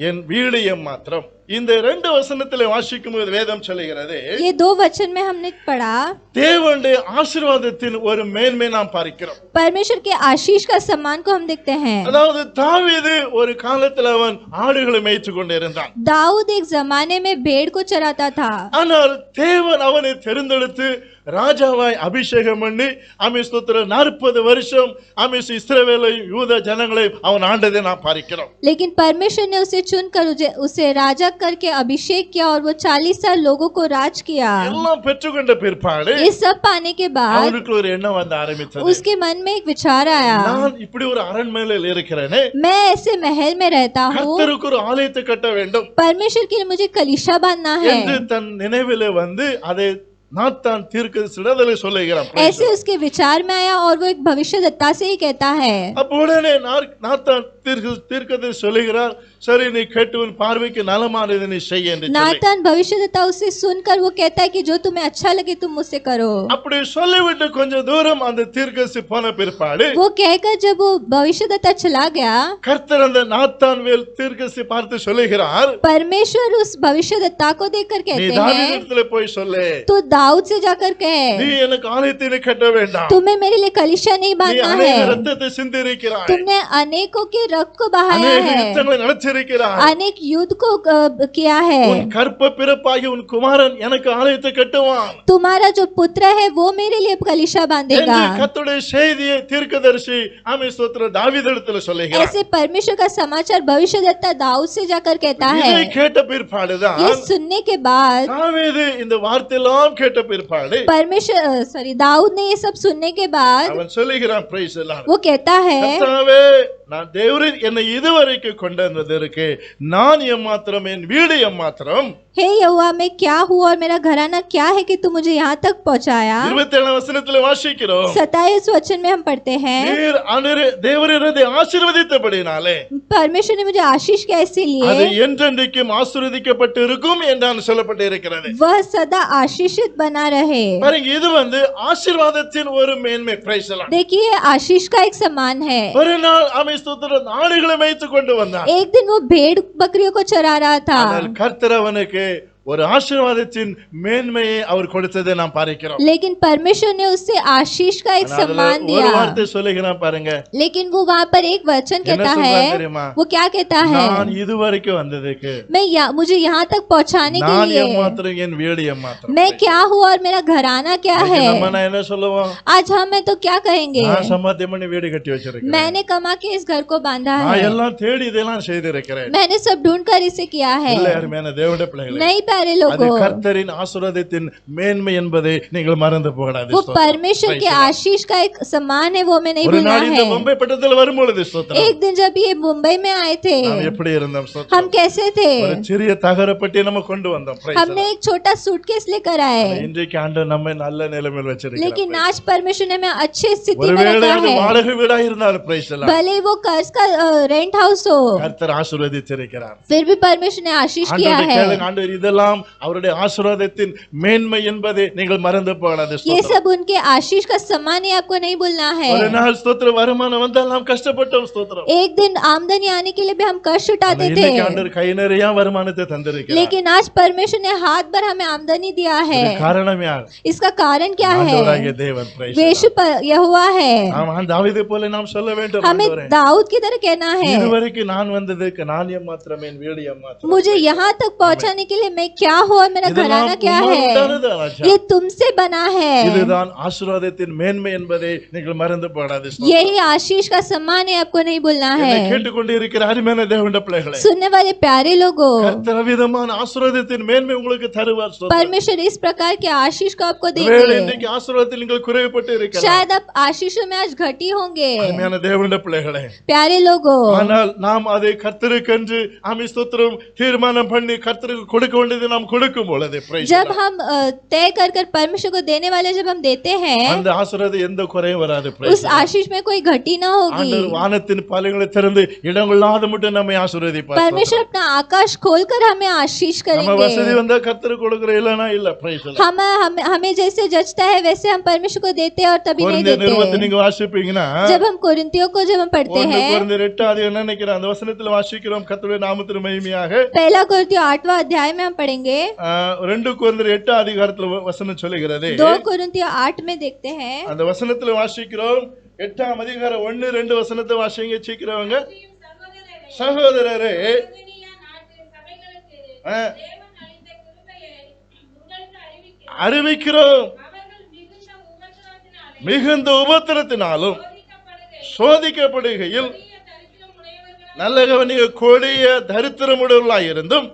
என் வீடு எம்மாத்திரம். இந்த ரெண்டு வசனத்திலே வாசிக்கும் போது வேதம் சொல்லுகிறது ये दो वचन में हमने पढ़ा தேவனுடைய ஆசீர்வாதத்தின் ஒரு மேன்மை நாம் பார்க்கிறோம். परमेश्वर के आशीष का सम्मान को हम देखते हैं। அதாவது தாவீது ஒரு காலத்துல அவன் ஆடுகளை மேய்த்து கொண்டிருந்தான். दाऊद एक जमाने में भेड़ को चराता था, ஆனால் தேவன் அவனை தெரிந்தெடுத்து ராஜாவாய் அபிஷேகம் பண்ணி ஆமென் ஸ்தோத்திரம் 40 வருஷம் ஆமென் இஸ்ரவேலை யூத ஜனங்களை அவன் ஆண்டதை நாம் பார்க்கிறோம். लेकिन परमेश्वर ने उसे चुनकर उसे राजा करके अभिषेक किया और वो 40 साल लोगों को राज किया। எல்லாம் பெற்றுக்கொண்ட பிற்பாடு ये सब पाने के बाद அவனுக்கு ஒரு எண்ணம் வந்து ஆரம்பித்தது. उसके मन में एक विचार आया, நான் இப்படி ஒரு அரண்மனையில் இருக்கிறேனே, मैं ऐसे महल में रहता हूँ, கர்த்தருக்கு ஒரு ஆலயத்தை கட்ட வேண்டும் परमेश्वर के लिए मुझे कलीशा बांधना என்று है। தன் நினைவிலே வந்து அதை நாத்தான் தீர்க்கதரிசியிடத்திலே சொல்லுகிறான். ऐसे उसके विचार में आया और वो एक भविष्यद्वक्ता से ही कहता है। அப்ப உடனே நாத்தான் தீர்க்கதரிசி சொல்லுகிறார், சரி நீ கேட்டு உன் பார்வைக்கு நலமானதை நீ செய் என்று சொல்லி. नातान भविष्यद्वक्ता उसे सुनकर वो कहता है कि जो तुम्हें अच्छा लगे तुम मुझसे करो। அப்படி சொல்லிவிட்டு கொஞ்சம் தூரம் அந்த தீர்க்கதரிசி போன பிற்பாடு वो कहकर जब वो भविष्यद्वक्ता चला गया, கர்த்தர் அந்த நாத்தான் வேல் தீர்க்கதரிசி பார்த்து சொல்லுகிறார், परमेश्वर उस भविष्यद्वक्ता को देखकर நீ कहते हैं, தாவீதிடத்திலே போய் சொல்லு, तू दाऊद से जाकर நீ कह, எனக்கு ஆலயத்தை கட்ட வேண்டாம், तुम्हें मेरे लिए कलीशा नहीं நீ बांधना அநேக है, ரத்தத்தை சிந்திருக்கிறாய், तुमने अनेकों के रक्त को बहाया அநேக है, யுத்தங்களை நடத்தியிருக்கிறாய், अनेक युद्ध को किया है, உன் கற்ப பிறப்பாகி உன் குமாரன் எனக்கு ஆலயத்தை கட்டுவான் तुम्हारा जो पुत्र है वो मेरे लिए कलीशा बांधेगा। என்று கர்த்தருடைய செய்தியை தீர்க்கதரிசி ஆமென் ஸ்தோத்திரம் தாவீதிடத்திலே சொல்லுகிறார். ऐसे परमेश्वर का समाचार भविष्यद्वक्ता दाऊद से जाकर कहता இதை है। கேட்ட பிற்பாடுதான் ये सुनने के बाद தாவீது இந்த வார்த்தையெல்லாம் கேட்ட பிற்பாடு दाऊद ने ये सब सुनने के बाद அவன் சொல்லுகிறான், பிரைஸ் எல்லாம் वो कहता है, கர்த்தாவே நான் தேவரீர் என்னை இதுவரைக்கும் கொண்டு வந்ததற்கு நான் எம்மாத்திரம் என் வீடு எம்மாத்திரம். हे यहोवा मैं क्या हुआ और मेरा घराना क्या है कि तू मुझे यहाँ तक पहुँचाया। 27 வசனத்திலே வாசிக்கிறோம், 27 वचन में हम पढ़ते हैं, தேவரீர் அதை ஆசீர்வதித்தபடினாலே परमेश्वर ने मुझे आशीष किया அது इसीलिए என்றென்றைக்கும் ஆசீர்வதிக்கப்பட்டு இருக்கும் என்றான் சொல்லப்பட்டு இருக்கிறது. वह सदा आशीषित बना रहे। பாருங்க, இது ஆசீர்வாதத்தின் ஒரு மேன்மை. பிரைஸ் எல்லாம் देखिए आशीष का एक सम्मान है। ஒரு நாள் ஆமென் ஸ்தோத்திரம் ஆடுகளை மேய்த்து கொண்டு வந்தான். एक दिन वो भेड़ बकरियों को चरा रहा था, ஆனால் கர்த்தர் அவனுக்கு ஒரு ஆசீர்வாதத்தின் மேன்மையை அவர் கொடுத்ததை நாம் பார்க்கிறோம். लेकिन परमेश्वर ने उससे आशीष का एक सम्मान ஒரு दिया। வார்த்தை சொல்லுகிறான் பாருங்க, लेकिन वो वहाँ पर एक वचन என்ன कहता சொல்றான் है, தெரியுமா? वो क्या कहता है, நான் இதுவரைக்கும் வந்ததுக்கு मुझे यहाँ तक पहुँचाने के நான் लिए எம்மாத்திரம் என் வீடு எம்மாத்திரம். मैं क्या हुआ और मेरा घराना क्या है। நம்ம நான் என்ன சொல்லுவோம், आज हम तो क्या कहेंगे, நான் சம்பாத்தியம் பண்ணி வீடு கட்டி வச்சிருக்கேன், मैंने कमा के इस घर को बांधा நான் है, எல்லாம் தேடி இதெல்லாம் செய்திருக்கிறேன். मैंने सब ढूंढ कर इसे किया है। இல்ல அருமையான தேவனுடைய பிள்ளைகளே, नहीं प्यारे அது लोगों, கர்த்தரின் ஆசீர்வாதத்தின் மேன்மை என்பதை நீங்கள் மறந்து போகக்கூடாது. वो ஸ்தோத்திரம். परमेश्वर के आशीष का एक सम्मान है, वो हमें नहीं ஒரு भूलना நாள் இந்த है। மும்பை பட்டணத்தில் வரும்பொழுது ஸ்தோத்திரம், एक दिन जब ये मुंबई में आए थे, நாம் எப்படி இருந்தோம் हम ஸ்தோத்திரம். कैसे थे? ஒரு சிறிய தகரப்பட்டி நம்ம கொண்டு வந்தோம். Praise the हमने Lord. एक छोटा सूटकेस लेकर आए, இன்றைக்கு ஆண்டவர் நம்மை நல்ல நிலைமையில் வச்சிருக்கிறார். लेकिन आज परमेश्वर ने हमें अच्छी स्थिति में ஒருவேளை रखा அது है। வாடகை வீடா இருந்தாலும் praise the Lord, भले वो कर्ज का रेंट हाउस हो, கர்த்தர் ஆசீர்வதித்திருக்கிறார். फिर भी परमेश्वर ने आशीष किया ஆண்டவரே है। கேளுங்க, ஆண்டவர் இதெல்லாம் அவருடைய ஆசீர்வாதத்தின் மேன்மை என்பதை நீங்கள் மறந்து போகக்கூடாது. ये ஸ்தோத்திரம். सब उनके आशीष का सम्मान है, आपको नहीं भूलना है। ஒரு நாள் ஸ்தோத்திரம் வருமானம் வந்தால் நாம் கஷ்டப்பட்டோம் ஸ்தோத்திரம். एक दिन आमदनी आने के लिए भी हम कष्ट उठाते थे, இன்னைக்கு ஆண்டவர் கை நிறைய வருமானத்தை தந்திருக்கிறார். लेकिन आज परमेश्वर ने हाथ भर हमें आमदनी दिया है। இதுக்கு காரணம் யார்? इसका कारण क्या है? ஆண்டவராகிய தேவன். praise the Lord. यीशु यहोवा है। நாம் தாவீதை போல நாம் சொல்ல வேண்டும், हमें ஆண்டவரே, दाऊद की तरह कहना है, இதுவரைக்கும் நான் வந்ததுக்கு நான் மாத்திரமே என் வீடு மாத்திரம் मुझे यहाँ तक पहुँचाने के लिए मैं क्या हूँ और मेरा घराना क्या है, ये तुमसे बना है। இதுதான் ஆசீர்வாதத்தின் மேன்மை என்பதை நீங்கள் மறந்து போடாது. यही आशीष का सम्मान है, आपको नहीं भूलना है। கேட்டுக்கொண்டு இருக்கிற அருமையான தேவனுடைய பிள்ளைகளே, सुनने वाले प्यारे लोगों, கர்த்தர் விதமான ஆசீர்வாதத்தின் மேன்மை உங்களுக்கு தருவார். ஸ்தோத்திரம். परमेश्वर इस प्रकार के आशीष को आपको ஒருவேளை देंगे। இன்றைக்கு ஆசீர்வாதத்தில் நீங்கள் குறைவுபட்டு இருக்கலாம். शायद आप आशीषों में आज घटी होंगे। அருமையான தேவனுடைய பிள்ளைகளே, प्यारे लोगों, ஆனால் நாம் அதை கர்த்தருக்கென்று ஆமென் ஸ்தோத்திரம் தீர்மானம் பண்ணி கர்த்தருக்கு கொடுக்க வேண்டியதை நாம் கொடுக்கும் பொழுது praise the जब Lord, हम तय कर कर परमेश्वर को देने वाले जब हम देते हैं, அந்த ஆசீர்வாதம் எந்த குறையும் வராது. praise उस the Lord. आशीष में कोई घटी ना होगी। ஆண்டவர் வானத்தின் பாலைகளை திறந்து இடங்கொள்ளாத மட்டும் நம்மை ஆசீர்வதிப்பார். परमेश्वर अपना आकाश खोलकर हमें आशीष நம்ம வசதி करेंगे। வந்தா கர்த்தருக்கு கொடுக்கிற இல்லனா இல்ல. praise the Lord. हमें जैसे जचता है वैसे हम परमेश्वर को देते हैं और तभी नहीं கொரிந்தியர் நிருபத்தை देते। நீங்க வாசிப்பீங்கன்னா जब हम कोरिन्थियों को जब हम पढ़ते हैं, கொரிந்தியர் 8 என்ன நினைக்கிறேன் அந்த வசனத்துல வாசிக்கிறோம், கர்த்தருடைய நாமத்திற்கு மகிமையாக. पहला कोरिन्थियों 8वां अध्याय में हम पढ़ेंगे। 2 கொரிந்தியர் 8 அதிகாரத்துல வசனம் சொல்லுகிறது. 2 कोरिन्थियों 8 में देखते हैं, அந்த வசனத்துல வாசிக்கிறோம். 8ஆம் அதிகாரம் 1 2 வசனத்தை வாசிங்க சீக்கிரவங்க. சகோதரரே, அறிவிக்கிறோம், மிகுந்த உபத்திரத்தினாலும் சோதிக்கப்படுகையில் நல்ல கவனிக்க, கொடிய தரித்திரமுடையவர்களாய் இருந்தும்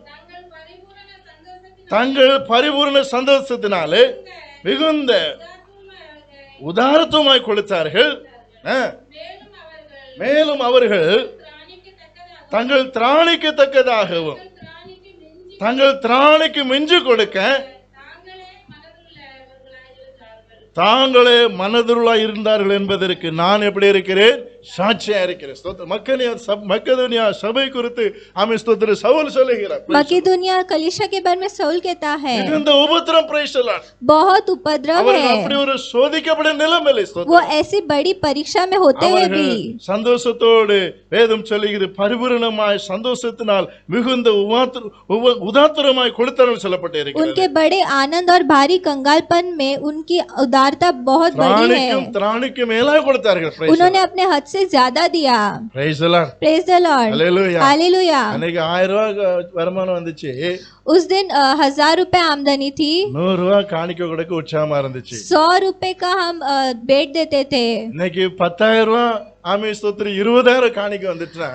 தங்கள் பரிபூர்ண சந்தோஷத்தினாலே மிகுந்த உதாரத்துவமாய் கொடுத்தார்கள். மேலும் அவர்கள் தங்கள் திராணிக்கத்தக்கதாகவும் தங்கள் திராணிக்கு மிஞ்சி கொடுக்க தாங்களே மனதுருளாய் இருந்தார்கள் என்பதற்கு நான் எப்படி இருக்கிறேன்? சாட்சியா இருக்கிறேன். ஸ்தோத்திரம். மக்கெதோனியா சபை குறித்து ஆமென் ஸ்தோத்திரம் சவுல் சொல்லுகிறார். मकेदोनिया कलीसिया के बारे में सऊल कहता है, மிகுந்த உபத்திரம் praise the Lord. बहुत उपद्रव அவர்கள் है। அப்படி ஒரு சோதிக்கப்பட்ட நிலைமையிலே वो ஸ்தோத்திரம். ऐसी बड़ी परीक्षा में होते हुए அவர்கள் भी சந்தோஷத்தோடு வேதம் சொல்லுகிறது பரிபூரணமாய் சந்தோஷத்தினால் மிகுந்த உதாத்தரமாய் கொடுத்தார்கள் சொல்லப்பட்டு இருக்கிறது. उनके बड़े आनंद और भारी कंगालपन में उनकी उदारता बहुत बड़ी है। திராணிக்கு மேலாக கொடுத்தார்கள். praise the उन्होंने Lord. अपने हद से ज्यादा दिया। praise the Lord. Praise the Lord, Hallelujah. Hallelujah. அன்னைக்கு 1000 ரூபாய் வருமானம் வந்துச்சு, उस दिन 1000 रुपए आमदनी थी, 100 ரூபாய் காணிக்கை கொடுக்க உற்சாகமா இருந்துச்சு. 100 रुपए का हम बेट देते थे। இன்னைக்கு 10,000 ரூபாய் ஆமென் ஸ்தோத்திரம் 20,000 காணிக்கை வந்துச்சுன்னா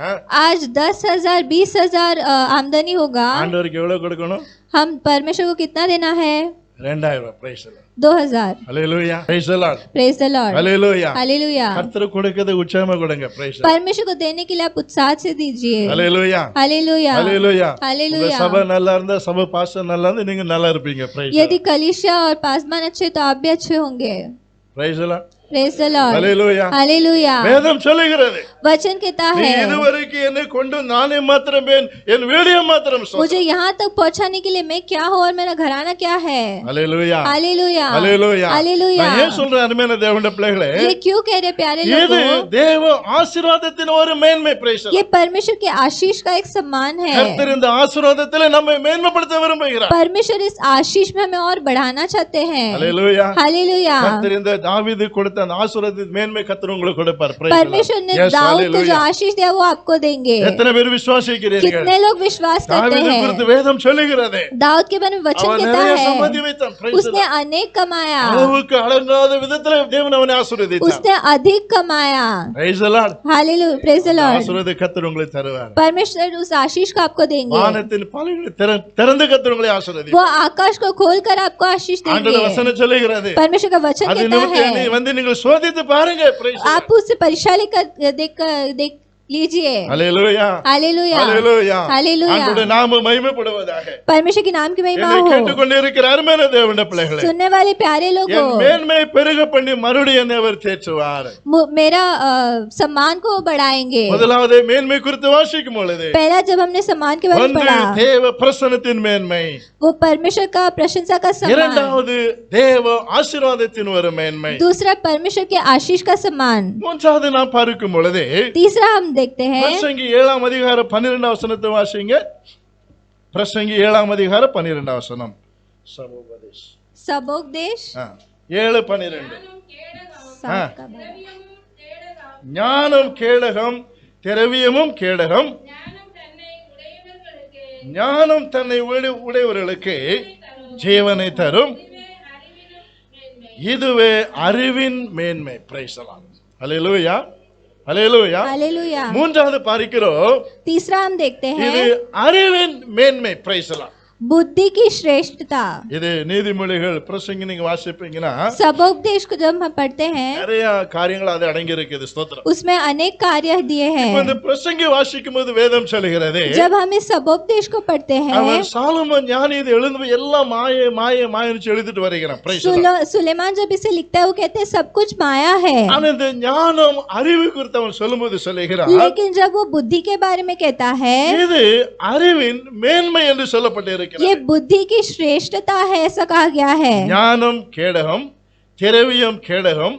आज 10,000 20,000 आमदनी होगा। ஆண்டவருக்கு எவ்வளவு கொடுக்கணும்? हम परमेश्वर को कितना देना है? 2,000 ரூபாய். praise the Lord. 2000। Hallelujah. praise the Lord. Praise the Lord, Hallelujah. Hallelujah. கர்த்தருக்கு கொடுக்கிறது உற்சாகமா கொடுங்க. praise the Lord. परमेश्वर को देने के लिए आप उत्साह से दीजिए। Hallelujah. Hallelujah, Hallelujah. உங்க हालेलुया। சபை நல்லா இருந்தா சபை பாஸ்டர் நல்லா இருந்தா நீங்க நல்லா இருப்பீங்க. praise the यदि Lord. कलीसिया और पासवान अच्छे तो आप भी अच्छे होंगे। praise the Lord. Praise the Lord, Hallelujah. Hallelujah. வேதம் சொல்லுகிறது वचन कहता நீ है, இதுவரைக்கும் என்னை கொண்டு நானே மாத்திரம் என் வீடியோ மாத்திரம் சொல். मुझे यहाँ तक पहुँचाने के लिए मैं क्या हूँ और मेरा घराना क्या है। Hallelujah. Hallelujah, Hallelujah. हालेलुया। நான் ஏன் சொல்றேன் அருமையான தேவனுடைய பிள்ளைகளே, ये क्यों कह रहे प्यारे இது लोगों? தேவ ஆசீர்வாதத்தின் ஒரு மேன்மை. praise the Lord. ये परमेश्वर के आशीष का एक सम्मान है। கர்த்தர் இந்த ஆசீர்வாதத்திலே நம்மை மேன்மைப்படுத்த விரும்புகிறார். परमेश्वर इस आशीष में हमें और बढ़ाना चाहते हैं। Hallelujah. हालेलुया। கர்த்தர் இந்த தாவீது கொடுத்த கொடுத்த அந்த ஆசீர்வாதத்தின் மேன்மை கர்த்தர் உங்களுக்கு கொடுப்பார். Praise the Lord. परमेश्वर ने Yes, दाऊद को जो hallelujah. आशीष दिया वो आपको देंगे। எத்தனை பேர் விசுவாசிக்கிறீர்கள்? कितने लोग विश्वास करते தாவீது हैं? குறித்து வேதம் சொல்லுகிறது. दाऊद के बारे में वचन அவன் कहता நிறைய है சம்பாதி வைத்தான். Praise the उसने Lord. अनेक कमाया, அளவுக்கு அடங்காத விதத்துல தேவன் அவனை ஆசீர்வதித்தார். उसने अधिक कमाया। Praise the Lord. Hallelujah, praise the Lord. ஆசீர்வாத கர்த்தர் உங்களுக்கு தருவார். परमेश्वर उस आशीष को आपको देंगे। வானத்தின் பாலைகளை திறந்து கர்த்தர் உங்களை ஆசீர்வதிப்பார். वो आकाश को खोलकर आपको आशीष देंगे। ஆண்டவர் வசனம் சொல்லுகிறது. परमेश्वर का वचन அது कहता நிமித்தம் है வந்து நீங்கள் சோதித்து பாருங்க. Praise the Lord. आप उससे परीक्षा लेकर देख लीजिए। ஹalleluya. हालेलुया, ஹalleluya. हालेलुया। ஆண்டவருடைய நாமம் மகிமைப்படுவதாக. परमेश्वर के नाम की महिमा என்னை हो। கேட்டுக்கொண்டிருக்கிற அருமையான தேவனுடைய பிள்ளைகளே, सुनने वाले प्यारे என் लोगों, மேன்மையை பெருக பண்ணி மறுபடியும் என்னை அவர் தேற்றுவார். मेरा सम्मान को बढ़ाएंगे। முதலாவது மேன்மை குறித்து வாசிக்கும் பொழுது पहला जब हमने सम्मान के बारे में ஒன்று पढ़ा, தேவ பிரசன்னத்தின் மேன்மை, वो परमेश्वर का प्रशंसा का सम्मान। இரண்டாவது தேவ ஆசீர்வாதத்தின் ஒரு மேன்மை, दूसरा परमेश्वर के आशीष का सम्मान। மூன்றாவது நாம் பார்க்கும் பொழுது तीसरा हम देखते हैं பிரசங்கி 7ஆம் அதிகாரம் 12ஆம் வசனத்தை வாசிங்க. பிரசங்கி 7ஆம் அதிகாரம் 12ஆம் வசனம். சபோபதேஷ் सबोपदेश 7:12. 7 का भाग। ஞானம் கேடகம், திரவியமும் கேடகம், ஞானம் தன்னை உடையவர்களுக்கு ஜீவனை தரும், இதுவே அறிவின் மேன்மை. Price the Lord. Hallelujah, hallelujah. Hallelujah. மூன்றாவது பார்க்கிறோம், तीसरा हम देखते இது हैं அறிவின் மேன்மை. Price the Lord. बुद्धि की श्रेष्ठता। இது நீதிமொழிகள் பிரசங்கி நீங்க வாசிப்பீங்கன்னா सबोपदेश को जब हम पढ़ते हैं நிறைய காரியங்கள் அது அடங்கி இருக்குது. ஸ்தோத்திரம். उसमें अनेक कार्य दिए இப்ப இந்த हैं। பிரசங்கி வாசிக்கும் போது வேதம் சொல்லுகிறது, जब हम इस सबोपदेश को पढ़ते हैं, அவன் சாலமோன் ஞானி இது எழுந்து எல்லாம் மாய மாய மாயன்னு எழுதிட்டு வருகிறான். Praise the Lord. सुलेमान जब इसे लिखता है वो कहते हैं सब कुछ माया है। ஆனா இந்த ஞானம் அறிவு குறித்து அவன் சொல்லும்போது சொல்லுகிறான், लेकिन जब वो बुद्धि के बारे में कहता है இது அறிவின் மேன்மை என்று சொல்லப்பட்டிருக்கிறது. ये बुद्धि की श्रेष्ठता है, ऐसा कहा गया है। ஞானம் கேடகம், திரவியம் கேடகம்,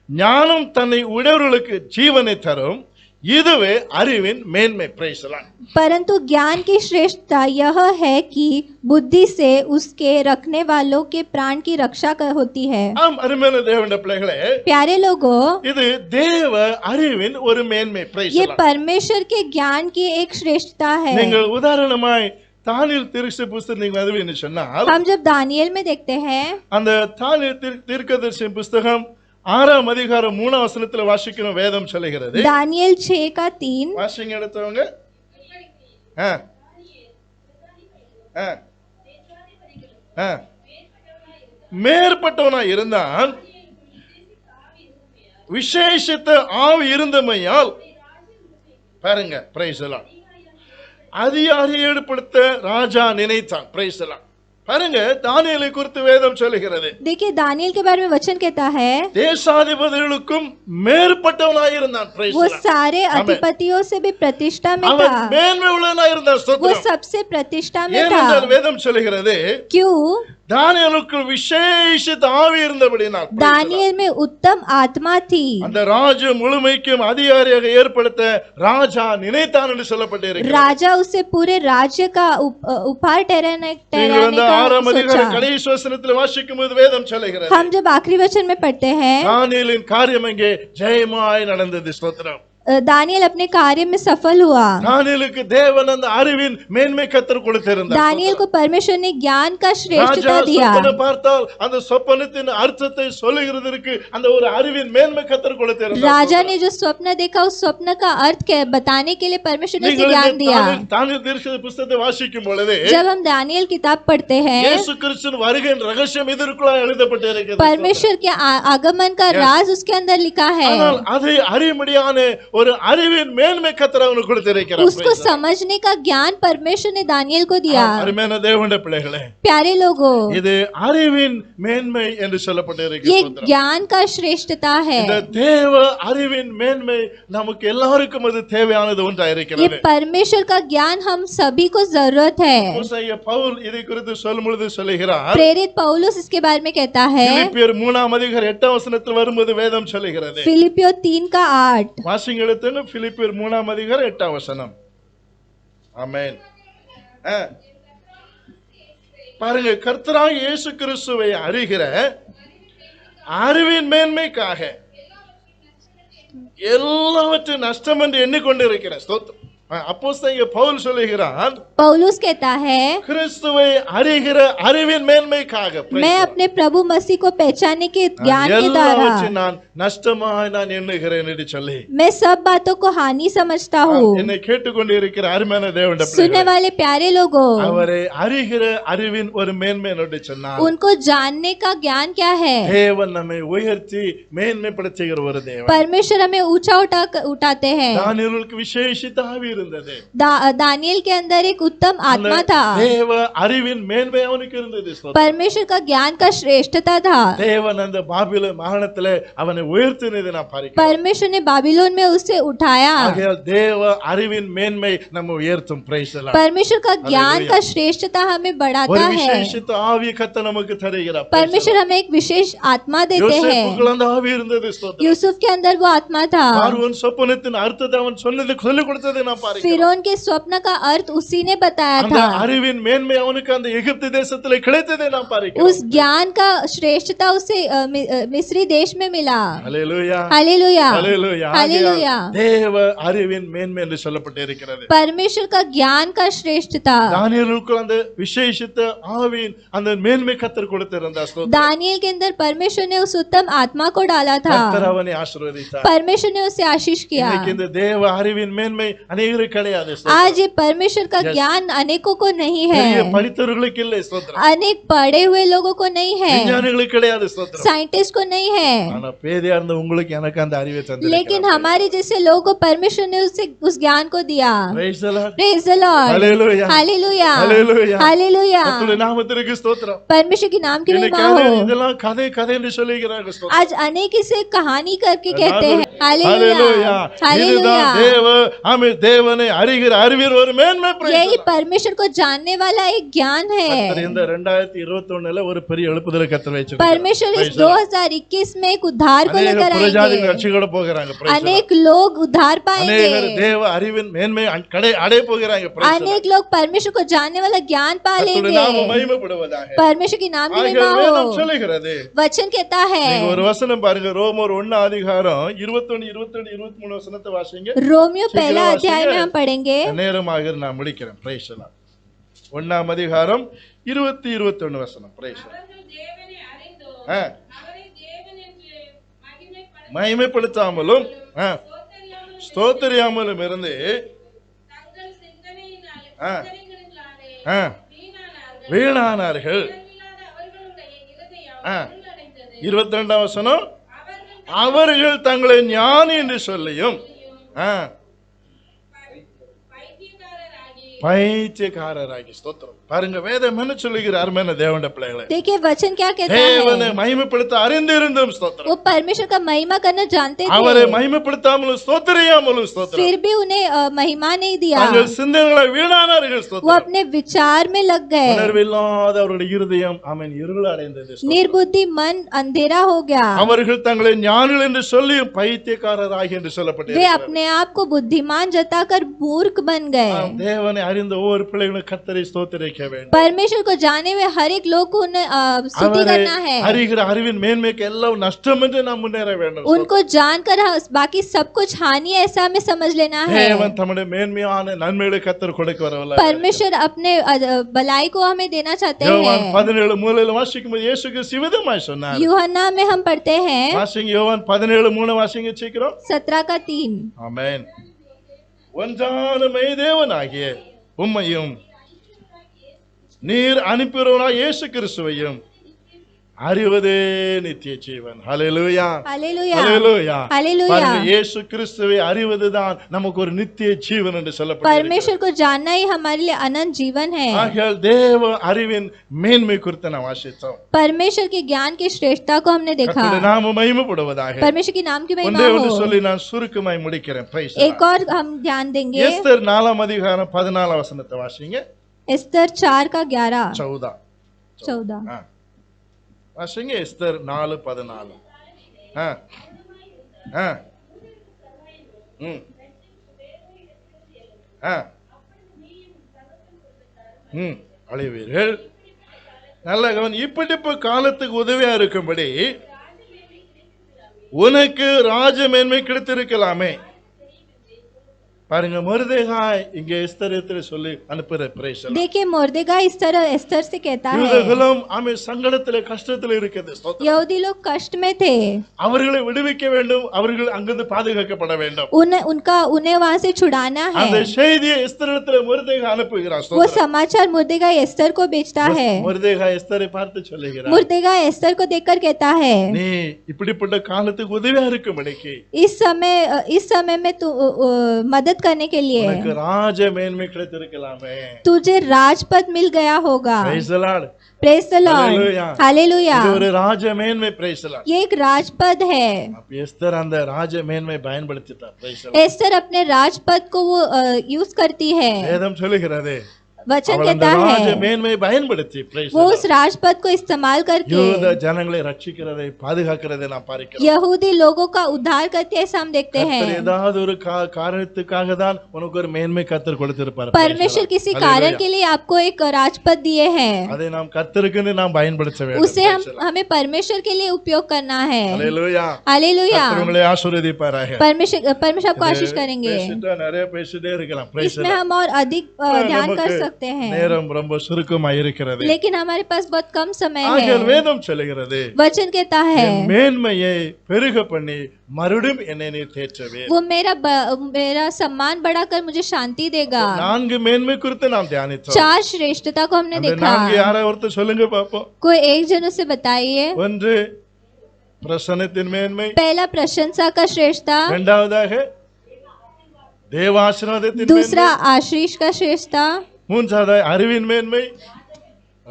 ஞானம் தன்னை உடையவர்களுக்கு ஜீவனை தரும், இதுவே அறிவின் மேன்மை. Praise the Lord. परंतु ज्ञान की श्रेष्ठता यह है कि बुद्धि से उसके रखने वालों के प्राण की रक्षा होती है। ஆம் அருமையான தேவனுடைய பிள்ளைகளே, प्यारे लोगों, இது தேவ அறிவின் ஒரு மேன்மை. Praise ये the Lord. परमेश्वर के ज्ञान की एक श्रेष्ठता है। நீங்கள் உதாரணமாய் தானியேல் தீர்க்கதரிசி புத்தகம் நீங்க அதுன்னு சொன்னால், हम जब दानियल में देखते हैं அந்த தானியேல் தீர்க்கதரிசி புத்தகம் 6ஆம் அதிகாரம் 3ஆம் வசனத்துல வாசிக்கிற வேதம் சொல்லுகிறது. दानियल 6 का 3। வாசிங்க எடுத்தவங்க. ஆ ஆ ஆ மேற்பட்டவனா இருந்தான், விசேஷித்த ஆவி இருந்தமையால் பாருங்க. Price the Lord. அதிகாரி ஏற்படுத்த ராஜா நினைத்தான். Price the Lord. பாருங்க, தானியேலை குறித்து வேதம் சொல்லுகிறது, देखिए दानियल के बारे में वचन कहता है தேசாதிபதிகளுக்கும் மேற்பட்டவனாய் இருந்தான். பிரைஸ் वो தி லார்ட். सारे अधिपतियों से भी प्रतिष्ठा में அவன் था। மேன்மை உள்ளவனாய் இருந்தான். वो ஸ்தோத்திரம். सबसे प्रतिष्ठा में ஏனென்றால் था। வேதம் சொல்லுகிறது, क्यों? தானியேலுக்கு விசேஷித்த ஆவி இருந்தபடினால் दानियल में उत्तम आत्मा थी। அந்த ராஜ்யம் முழுமைக்கும் அதிகாரியாக ஏற்படுத்த ராஜா நினைத்தான் என்று சொல்லப்பட்டிருக்கிறது. राजा उसे पूरे राज्य का उपहार ठहराने நீங்கள் அந்த का 6ஆம் அதிகாரம் सोचा। கடைசி வசனத்தில் வாசிக்கும் போது வேதம் சொல்லுகிறது, हम जब आखिरी वचन में पढ़ते हैं தானியேலின் காரியம் அங்கே ஜெயமாய் நடந்தது. ஸ்தோத்திரம். दानियल अपने कार्य में सफल हुआ। தானியேலுக்கு தேவன் அந்த அறிவின் மேன்மை கர்த்தர் கொடுத்திருந்தார். दानियल को परमेश्वर ने ज्ञान का ராஜா श्रेष्ठता दिया। சொப்பனை பார்த்தால் அந்த சொப்பனத்தின் அர்த்தத்தை சொல்லுகிறதற்கு அந்த ஒரு அறிவின் மேன்மை கர்த்தர் கொடுத்திருந்தார். राजा ने जो स्वप्न देखा उस स्वप्न का अर्थ बताने के लिए परमेश्वर ने उसे நீங்கள் ज्ञान दिया। தானியேல் தீர்க்கதரிசி புத்தகத்தை வாசிக்கும் பொழுது जब हम दानियल किताब पढ़ते हैं இயேசு கிறிஸ்துவின் வருகையின் ரகசியம் இதற்குள்ள எழுதப்பட்டிருக்கிறது. परमेश्वर के आगमन का राज उसके अंदर लिखा है। ஆனால் அதை அறியும்படியான ஒரு அறிவின் மேன்மை கர்த்தர் அவனுக்கு கொடுத்திருக்கிறார். उसको समझने का ज्ञान परमेश्वर ने दानियल को दिया। அருமையான தேவனுடைய பிள்ளைகளே, प्यारे लोगों, இது அறிவின் மேன்மை என்று ये சொல்லப்பட்டிருக்கிறது. ज्ञान का श्रेष्ठता है। இந்த தேவ அறிவின் மேன்மை நமக்கு எல்லாருக்கும் அது தேவையானது ஒன்றா ये இருக்கிறது. परमेश्वर का ज्ञान हम सभी को जरूरत है। அப்போஸ்தலனாகிய பவுல் இதை குறித்து சொல்லும் பொழுது சொல்லுகிறார், प्रेरित पौलुस इसके बारे में कहता है பிலிப்பியர் 3ஆம் அதிகாரம் 8ஆம் வசனத்தில் வரும்போது வேதம் சொல்லுகிறது. फिलिपियो 3 का 8। வாசிங்க எடுத்துங்க. பிலிப்பியர் 3ஆம் அதிகாரம் 8ஆம் வசனம். ஆமென். பாருங்க, கர்த்தராகிய இயேசு கிறிஸ்துவை அறிகிற அறிவின் மேன்மைக்காக எல்லாவற்றையும் நஷ்டம் என்று எண்ணிக்கொண்டு இருக்கிறேன். ஸ்தோத்திரம். அப்போஸ்தலன் பவுல் சொல்லுகிறான், पौलुस कहता है, கிறிஸ்துவை அறிகிற அறிவின் மேன்மைக்காக मैं अपने प्रभु मसीह को पहचानने के ज्ञान के द्वारा எல்லாவற்றையும் நான் நஷ்டமாய் நான் எண்ணுகிறேன் என்று சொல்லி, मैं सब बातों को हानि समझता हूँ। என்னை கேட்டுக்கொண்டு இருக்கிற அருமையான தேவனுடைய सुनने பிள்ளைகளே, वाले प्यारे लोगों, அவரை அறிகிற அறிவின் ஒரு மேன்மை என்று சொன்னார். उनको जानने का ज्ञान क्या है? தேவன் நம்மை உயர்த்தி மேன்மைப்படுத்துகிற ஒரு தேவன். परमेश्वर हमें ऊंचा उठाते हैं। தானியேலுக்கு விசேஷித்த ஆவி இருந்தது. दानियल के अंदर एक उत्तम आत्मा था। தேவ அறிவின் மேன்மை அவனுக்கு இருந்தது. ஸ்தோத்திரம். परमेश्वर का ज्ञान का श्रेष्ठता था। தேவன் அந்த பாபிலோன் மாகாணத்திலே அவனை உயர்த்தினதை நான் பார்க்கிறேன். परमेश्वर ने बाबिलोन में उसे उठाया। ஆகையால் தேவ அறிவின் மேன்மை நம்ம உயர்த்தும். Price the Lord. परमेश्वर का ज्ञान का श्रेष्ठता हमें ஒரு बढ़ाता है। விசேஷித்த ஆவி கர்த்தர் நமக்கு தருகிறார். परमेश्वर हमें एक विशेष आत्मा देते हैं। யோசேப்புக்கு அந்த ஆவி இருந்தது. ஸ்தோத்திரம். यूसुफ के अंदर वो आत्मा था। பார்வோன் சொப்பனத்தின் அர்த்தத்தை அவன் சொல்லிக் கொடுத்ததை நான் பார்க்கிறேன். फिरौन के स्वप्न का अर्थ उसी ने बताया அந்த था। அறிவின் மேன்மை அவனுக்கு அந்த எகிப்து தேசத்திலே கிடைத்ததை நான் பார்க்கிறேன். उस ज्ञान का श्रेष्ठता उसे मिस्री देश में मिला। ஹல்லேலூயா. हालेलुया, ஹல்லேலூயா. हालेलुया। தேவ அறிவின் மேன்மை என்று சொல்லப்பட்டிருக்கிறது. परमेश्वर का ज्ञान का श्रेष्ठता। தானியேலுக்கு அந்த விசேஷித்த ஆவியின் அந்த மேன்மை கர்த்தர் கொடுத்திருந்தார். ஸ்தோத்திரம். दानियल के अंदर परमेश्वर ने उस उत्तम आत्मा को डाला था। கர்த்தர் அவனை ஆசீர்வதித்தார். परमेश्वर ने उसे आशीष किया। இன்னைக்கு இந்த தேவ அறிவின் மேன்மை அநேகருக்கு கிடையாது. आज ये परमेश्वर का ज्ञान अनेकों को नहीं பெரிய है। படித்தவர்களுக்கு இல்லை. ஸ்தோத்திரம். अनेक पढ़े हुए लोगों को नहीं है। விஞ்ஞானிகளுக்கு கிடையாது. ஸ்தோத்திரம். साइंटिस्ट को नहीं है। ஆனா பேதையா இருந்த உங்களுக்கு எனக்கு அந்த அறிவை தந்திருக்கிறார். लेकिन हमारे जैसे लोगों को परमेश्वर ने उस ज्ञान को दिया। Praise the Lord. Praise the Lord, Hallelujah. Hallelujah, Hallelujah. Hallelujah. கர்த்தருடைய நாமத்திற்கு ஸ்தோத்திரம். परमेश्वर के नाम की இன்னைக்கு महिमा हो। இதெல்லாம் கதை கதை என்று சொல்லுகிறார்கள். ஸ்தோத்திரம். आज अनेक इसे कहानी करके कहते हैं। Hallelujah. हालेलुया, இதுதான் தேவனை அறிகிற அறிவின் ஒரு மேன்மை. Praise यही the Lord. परमेश्वर को जानने वाला एक ज्ञान கர்த்தர் है। இந்த 2021ல ஒரு பெரிய எழுப்புதலை கர்த்தர் வச்சிருக்கார். परमेश्वर इस 2021 में एक उद्धार को அநேக लेकर பிரஜாதிகள் आएंगे। ரட்சிக்கப்பட போகிறாங்க. Praise the Lord. अनेक लोग उद्धार அநேகர் पाएंगे। தேவ அறிவின் மேன்மை அடைய போகிறாங்க. Praise the Lord. अनेक लोग परमेश्वर को जानने वाला ज्ञान पा கர்த்தருடைய நாமம் लेंगे। மகிமைப்படுவதாக. परमेश्वर की नाम की ஆகையால் महिमा வேதம் हो। சொல்லுகிறது. वचन कहता है, நீங்க ஒரு வசனம் பாருங்க. ரோமர் 1 அதிகாரம் 21 22 23 வசனத்தை வாசிங்க. रोमियो சீக்கிரம் पहला अध्याय में வாசிங்க. हम पढ़ेंगे। நேரமாக நான் முடிக்கிறேன். Price the Lord. 1 அதிகாரம் 20 21 வசனம். Price the Lord. மகிமைப்படுத்தாமலும் ஸ்தோத்திரியாமலும் இருந்து வீணானார்கள். 22 வசனம், அவர்கள் தங்களை ஞானி என்று சொல்லியும் பைத்தியக்காரராகி. ஸ்தோத்திரம். பாருங்க வேதம் என்ன சொல்லுகிற அருமையான தேவனுடைய பிள்ளைகளே. देखिए वचन क्या कहता தேவனை है। மகிமைப்படுத்த அறிந்திருந்தும் ஸ்தோத்திரம். वो परमेश्वर का महिमा करना जानते அவரை थे, மகிமைப்படுத்தாமலும் ஸ்தோத்திரியாமலும் ஸ்தோத்திரம். फिर भी उन्हें महिमा नहीं दिया। தங்கள் சிந்தனைகளை வீணானார்கள். वो ஸ்தோத்திரம். अपने विचार में लग गए। உணர்வில்லாத அவருடைய இருதயம் இருள் அடைந்தது. ஸ்தோத்திரம். निर्बुद्धि मन अंधेरा हो गया। அவர்கள் தங்களை ஞானிகள் என்று சொல்லியும் பைத்தியக்காரராகி என்று वे சொல்லப்பட்டிருக்கிறது. अपने आप को बुद्धिमान जताकर मूर्ख बन गए। தேவனை அறிந்த ஒவ்வொரு பிள்ளைகளும் கர்த்தரை ஸ்தோத்திரிக்க வேண்டும். परमेश्वर को जाने हुए हर एक लोग को उन्हें स्तुति அவரை करना है। அறிகிற அறிவின் மேன்மைக்கு எல்லாம் நஷ்டம் என்று நாம் முன்னேற வேண்டும். उनको जानकर बाकी सब कुछ हानि है ऐसा हमें समझ लेना है। தேவன் தம்முடைய மேன்மையான நன்மைகளை கர்த்தர் கொடுக்க வரவில்லை. परमेश्वर अपने भलाई को हमें देना चाहते யோவான் हैं। 17 மூலையில வாசிக்கும்போது இயேசு கிறிஸ்து விதமாய் சொன்னார். यूहन्ना में हम पढ़ते हैं வாசிங்க யோவான் 17:3 வாசிங்க சீக்கிரம். 17:3। ஆமென். ஒன்றான மெய்தேவனாகிய உம்மையும் நீர் அனுப்பினவராகிய இயேசு கிறிஸ்துவையும் அறிவதே நித்திய ஜீவன். ஹல்லேலூயா, हालेलुया, ஹல்லேலூயா. हालेलुया। பாருங்க, இயேசு கிறிஸ்துவை அறிவதுதான் நமக்கு ஒரு நித்திய ஜீவன் என்று சொல்லப்படுகிறது. परमेश्वर को जानना ही हमारे लिए अनंत जीवन है। ஆகையால் தேவ அறிவின் மேன்மை குறித்து நாம் வாசித்தோம். परमेश्वर के ज्ञान की श्रेष्ठता को हमने देखा। கர்த்தருடைய நாமம் மகிமைப்படுவதாக. परमेश्वर के नाम की महिमा ஒன்றே ஒன்று हो। சொல்லி நான் சுருக்கமாய் முடிக்கிறேன். Praise the एक Lord. और हम ध्यान देंगे। எஸ்தர் 4 அதிகாரம் 14 வசனத்தை வாசிங்க. एस्तर 4 का 11 14 14। வாசிங்க. எஸ்தர் 4:14. அழிவீர்கள். நல்ல கவனம். இப்படிப்பட்ட காலத்துக்கு உதவியா இருக்கும்படி உனக்கு ராஜ மேன்மை கிடைத்திருக்கலாமே. பாருங்க, மொர்தெகாய் இங்க எஸ்தரிடத்தில் சொல்லி அனுப்புற பிரேசல். देखिए मोर्देगाई इस तरह एस्तर से कहता है, யூதர்களும் ஆமென் சங்கடத்திலே கஷ்டத்திலே இருக்குது. ஸ்தோத்திரம். यहूदी लोग कष्ट में थे, அவர்களை விடுவிக்க வேண்டும், அவர்கள் அங்கிருந்து பாதுகாக்கப்பட வேண்டும். उन्हें वहां से छुड़ाना है। அந்த செய்தியை எஸ்தரிடத்தில் மொர்தெகாய் அனுப்புகிறார். वो समाचार मुर्देगाई एस्तर को भेजता है। மொர்தெகாய் எஸ்தரை பார்த்து சொல்லுகிறார், मुर्देगाई एस्तर को देखकर कहता है, நீ இப்படிப்பட்ட காலத்துக்கு உதவியா இருக்கும்படிக்கு इस समय में तू मदद करने के लिए உனக்கு ராஜ மேன்மை கிடைத்திருக்கலாமே. तुझे राजपद मिल गया होगा। Praise the Lord. Praise the Lord, Hallelujah. Hallelujah. இது ஒரு ராஜ மேன்மை. Praise the Lord. ये एक राजपद है। அப்ப எஸ்தர் அந்த ராஜ மேன்மை பயன்படுத்திட்டார். Praise the Lord. एस्तर अपने राजपद को वो यूज करती है। வேதம் சொல்லுகிறது, वचन அவள் அந்த कहता ராஜ है மேன்மை பயன்படுத்தி Praise the वो Lord. उस राजपद को इस्तेमाल करके யூத ஜனங்களை ரட்சிக்கிறதை பாதுகாக்கிறதை நாம் பார்க்கிறோம். यहूदी लोगों का उद्धार करते ऐसा हम देखते கர்த்தர் हैं। ஏதாவது ஒரு காரணத்துக்காக தான் உனக்கு ஒரு மேன்மை கர்த்தர் கொடுத்திருப்பார். परमेश्वर किसी कारण के लिए आपको एक राजपद दिए हैं, அதை நாம் கர்த்தருக்குன்னு நாம் பயன்படுத்த வேண்டும். उसे हमें परमेश्वर के लिए उपयोग करना है। ஹalleluya. हालेलुया। கர்த்தர் உங்களை ஆசீர்வதிப்பாராக. परमेश्वर आपको आशीष करेंगे। பேசிட்டா நிறைய பேசிட்டே இருக்கலாம். Praise the इसमें Lord. हम और अधिक ध्यान कर सकते हैं, நேரம் ரொம்ப சுருக்கமாக இருக்கிறது. लेकिन हमारे पास बहुत कम समय ஆகையால் है। வேதம் சொல்லுகிறது, वचन कहता है என் மேன்மையை பெருக பண்ணி மறுபடியும் என்னை நீ தேற்றவே. वो मेरा सम्मान बढ़ाकर मुझे शांति देगा। 4 மேன்மை குறித்து நாம் தியானித்தோம். 4 श्रेष्ठता को हमने அந்த देखा। 4 யாரை ஒருத்தர் சொல்லுங்க பாப்போம். कोई एक जन से बताइए। ஒன்று பிரசன்னத்தின் மேன்மை, पहला प्रशंसा का श्रेष्ठता, இரண்டாவதாக தேவாசீர்வாதத்தின் दूसरा மேன்மை, आशीष का श्रेष्ठता, மூன்றாவதாக அறிவின் மேன்மை,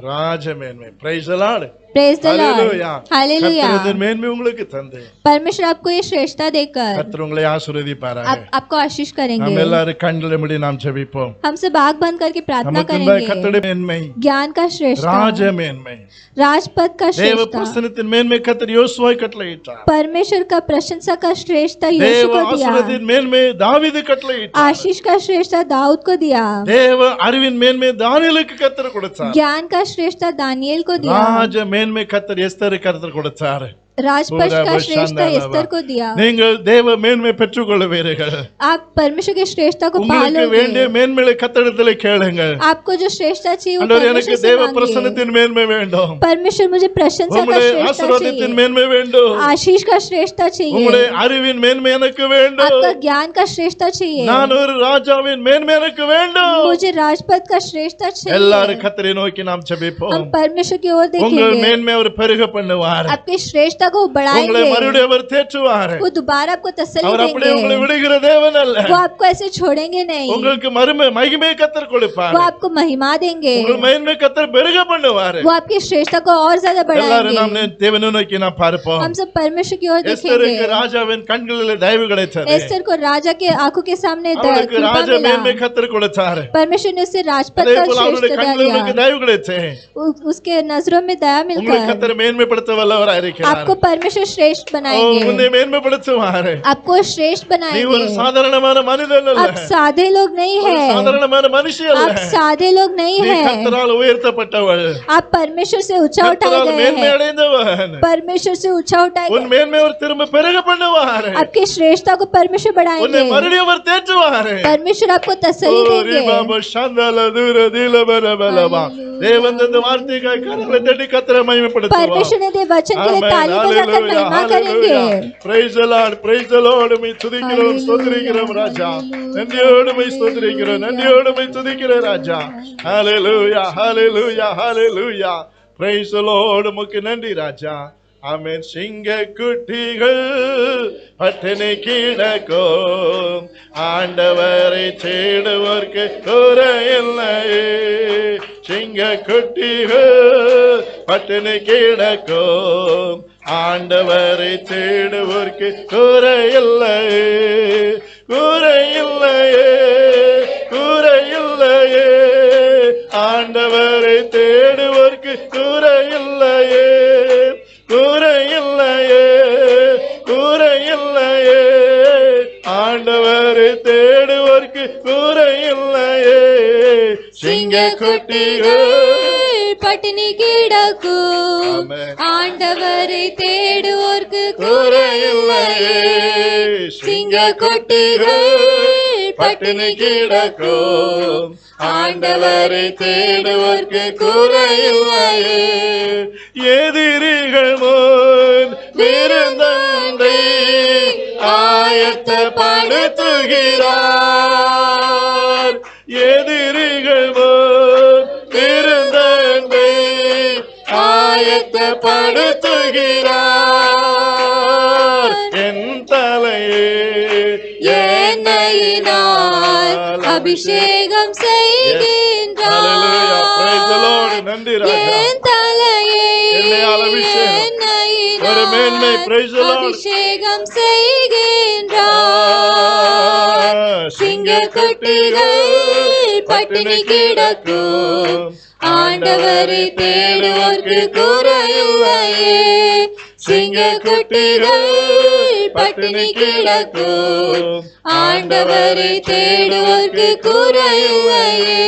ராஜ மேன்மை. Praise the Lord. Praise the Hallelujah. Lord, hallelujah. கர்த்தர் மேன்மை உங்களுக்கு தந்து परमेश्वर आपको ये श्रेष्ठता देकर கர்த்தர் உங்களை ஆசீர்வதிப்பாராக. आपको आशीष நாம் करेंगे। எல்லாரும் கண்களை மூடி நாம் ஜெபிப்போம். हम सब आग बंद करके प्रार्थना நமக்கு करेंगे। கர்த்தருடைய மேன்மை, ज्ञान का श्रेष्ठता, ராஜ மேன்மை, राजपद का தேவ श्रेष्ठता, பிரசன்னத்தின் மேன்மை கர்த்தர் யோசுவாய் கட்டளையிட்டார். परमेश्वर का प्रशंसा का श्रेष्ठता यीशु தேவ को दिया, ஆசீர்வாதத்தின் மேன்மை தாவீது கட்டளையிட்டார். आशीष का श्रेष्ठता दाऊद को दिया, தேவ அறிவின் மேன்மை தானியேலுக்கு கர்த்தர் கொடுத்தார். ज्ञान का श्रेष्ठता दानियेल को दिया, ராஜ மேன்மை கர்த்தர் எஸ்தருக்கு கர்த்தர் கொடுத்தார். राजपद का श्रेष्ठता एस्तर को दिया। நீங்கள் தேவ மேன்மை பெற்றுக்கொள்வீர்கள். आप परमेश्वर की श्रेष्ठता को உங்களுக்கு வேண்டிய पालोगे। மேன்மையை கர்த்தரிடத்தில் கேளுங்கள். आपको जो श्रेष्ठता चाहिए वो ஆண்டவரே, எனக்கு परमेश्वर से தேவ मांगिए। பிரசன்னத்தின் மேன்மை வேண்டும். परमेश्वर मुझे प्रशंसा का உம்முடைய श्रेष्ठता ஆசீர்வாதத்தின் चाहिए, மேன்மை வேண்டும். आशीष का श्रेष्ठता உம்முடைய चाहिए, அறிவின் மேன்மை எனக்கு வேண்டும். आपका ज्ञान का श्रेष्ठता चाहिए, நான் ஒரு ராஜாவின் மேன்மை எனக்கு வேண்டும். मुझे राजपद का श्रेष्ठता எல்லாரும் चाहिए। கர்த்தரை நோக்கி நாம் ஜெபிப்போம். हम परमेश्वर की ओर உங்கள் देखेंगे, மேன்மை அவர் பெருக பண்ணுவார். आपकी श्रेष्ठता को உங்களை बढ़ाएंगे, மறுபடியும் அவர் தேற்றுவார். वो दोबारा आपको तसल्ली அவர் அப்படியே உங்களை देंगे, விடுகிற தேவன் அல்ல. वो आपको ऐसे छोड़ेंगे नहीं, உங்களுக்கு மகிமையை கர்த்தர் கொடுப்பார். वो आपको महिमा देंगे, உங்கள் மேன்மை கர்த்தர் பெருக பண்ணுவார். वो आपकी श्रेष्ठता को और ज्यादा எல்லாரும் நாம் बढ़ाएंगे। தேவனை நோக்கி நாம் பார்ப்போம். हम सब परमेश्वर की ओर எஸ்தருக்கு देखेंगे। ராஜாவின் கண்களில் தயவு கிடைத்தது. एस्तर को राजा के आंखों के सामने அவருக்கு कृपा ராஜ மேன்மை मिला, கர்த்தர் கொடுத்தார். परमेश्वर ने उसे राजपद அதே का போல அவருடைய श्रेष्ठता கண்களில் உங்களுக்கு दिया, தயவு கிடைச்சே. उसके नजरों में दया உங்களுக்கு मिलकर கர்த்தர் மேன்மைப்படுத்த வல்லவராய் இருக்கிறார். आपको परमेश्वर श्रेष्ठ உன்னை बनाएंगे, மேன்மைப்படுத்துவார். आपको श्रेष्ठ நீ ஒரு बनाएंगे। சாதாரணமான மனிதன் அல்ல. आप सादे लोग नहीं ஒரு है, சாதாரணமான மனுஷி அல்ல. आप सादे लोग नहीं நீ है, கர்த்தரால் உயர்த்தப்பட்டவள். आप परमेश्वर से ऊंचा उठाए கர்த்தரால் गए மேன்மை हैं, அடைந்தவன். परमेश्वर से ऊंचा उठाए உன் गए। மேன்மை அவர் திரும்ப பெருக பண்ணுவார். आपकी श्रेष्ठता को परमेश्वर உன்னை बढ़ाएंगे, மறுபடியும் அவர் தேற்றுவார். परमेश्वर आपको तसल्ली देंगे। தேவன் இந்த வார்த்தைக்காய் கரங்களை தட்டி கர்த்தரை மகிமைப்படுத்துவார். परमेश्वर ने दे वचन के लिए ताली बजाकर महिमा करेंगे। Praise the Lord, praise the Lord. My துதிக்கிறோம், ஸ்தோத்திரிக்கிறோம் ராஜா. நன்றியோடு மை ஸ்தோத்திரிக்கிறோம், நன்றியோடு மை துதிக்கிறோம் ராஜா. Hallelujah, hallelujah, hallelujah. Praise the Lord. உமக்கு நன்றி ராஜா. ஆமென். சிங்க குட்டிகள் பட்டினி கிடக்கும், ஆண்டவரை தேடுவோர்க்கு குறையில்லையே. சிங்க குட்டிகள் பட்டினி கிடக்கும், ஆண்டவரை தேடுவோர்க்கு குறையில்லையே, குறையில்லையே, குறையில்லையே. ஆண்டவரை தேடுவோர்க்கு குறையில்லையே, குறையில்லையே, குறையில்லையே. ஆண்டவரை தேடுவோர்க்கு குறையில்லையே. சிங்க குட்டிகள் பட்டினி கிடக்கும், ஆமென். ஆண்டவரை தேடுவோர்க்கு குறையில்லையே. இல்லையே சிங்க குட்டிகள் பட்டினி கிடக்கும் ஆண்டவரை தேடுவோர்க்கு குறையில்லையே எதிரிகள் முன் விருந்தண்டை ஆயத்தப்படுத்துகிறார் எதிரிகள் முன் விருந்தண்டை ஆயத்தப்படுத்துகிறார் என் தலையே எண்ணெயினால் அபிஷேகம் Hallelujah. Praise the Lord. செய்கின்றார் நன்றி ராஜா. என் தலையை எண்ணெயால் அபிஷேகம். ஒரு மேன்மை. Praise the Lord. அபிஷேகம் செய்கின்றார் சிங்க குட்டிகள் பட்டினி கிடக்கும் ஆண்டவரை தேடுவோர்க்கு குறையில்லையே சிங்க குட்டிகள் பட்டினி கிடக்கும் ஆண்டவரை தேடுவோர்க்கு குறையில்லையே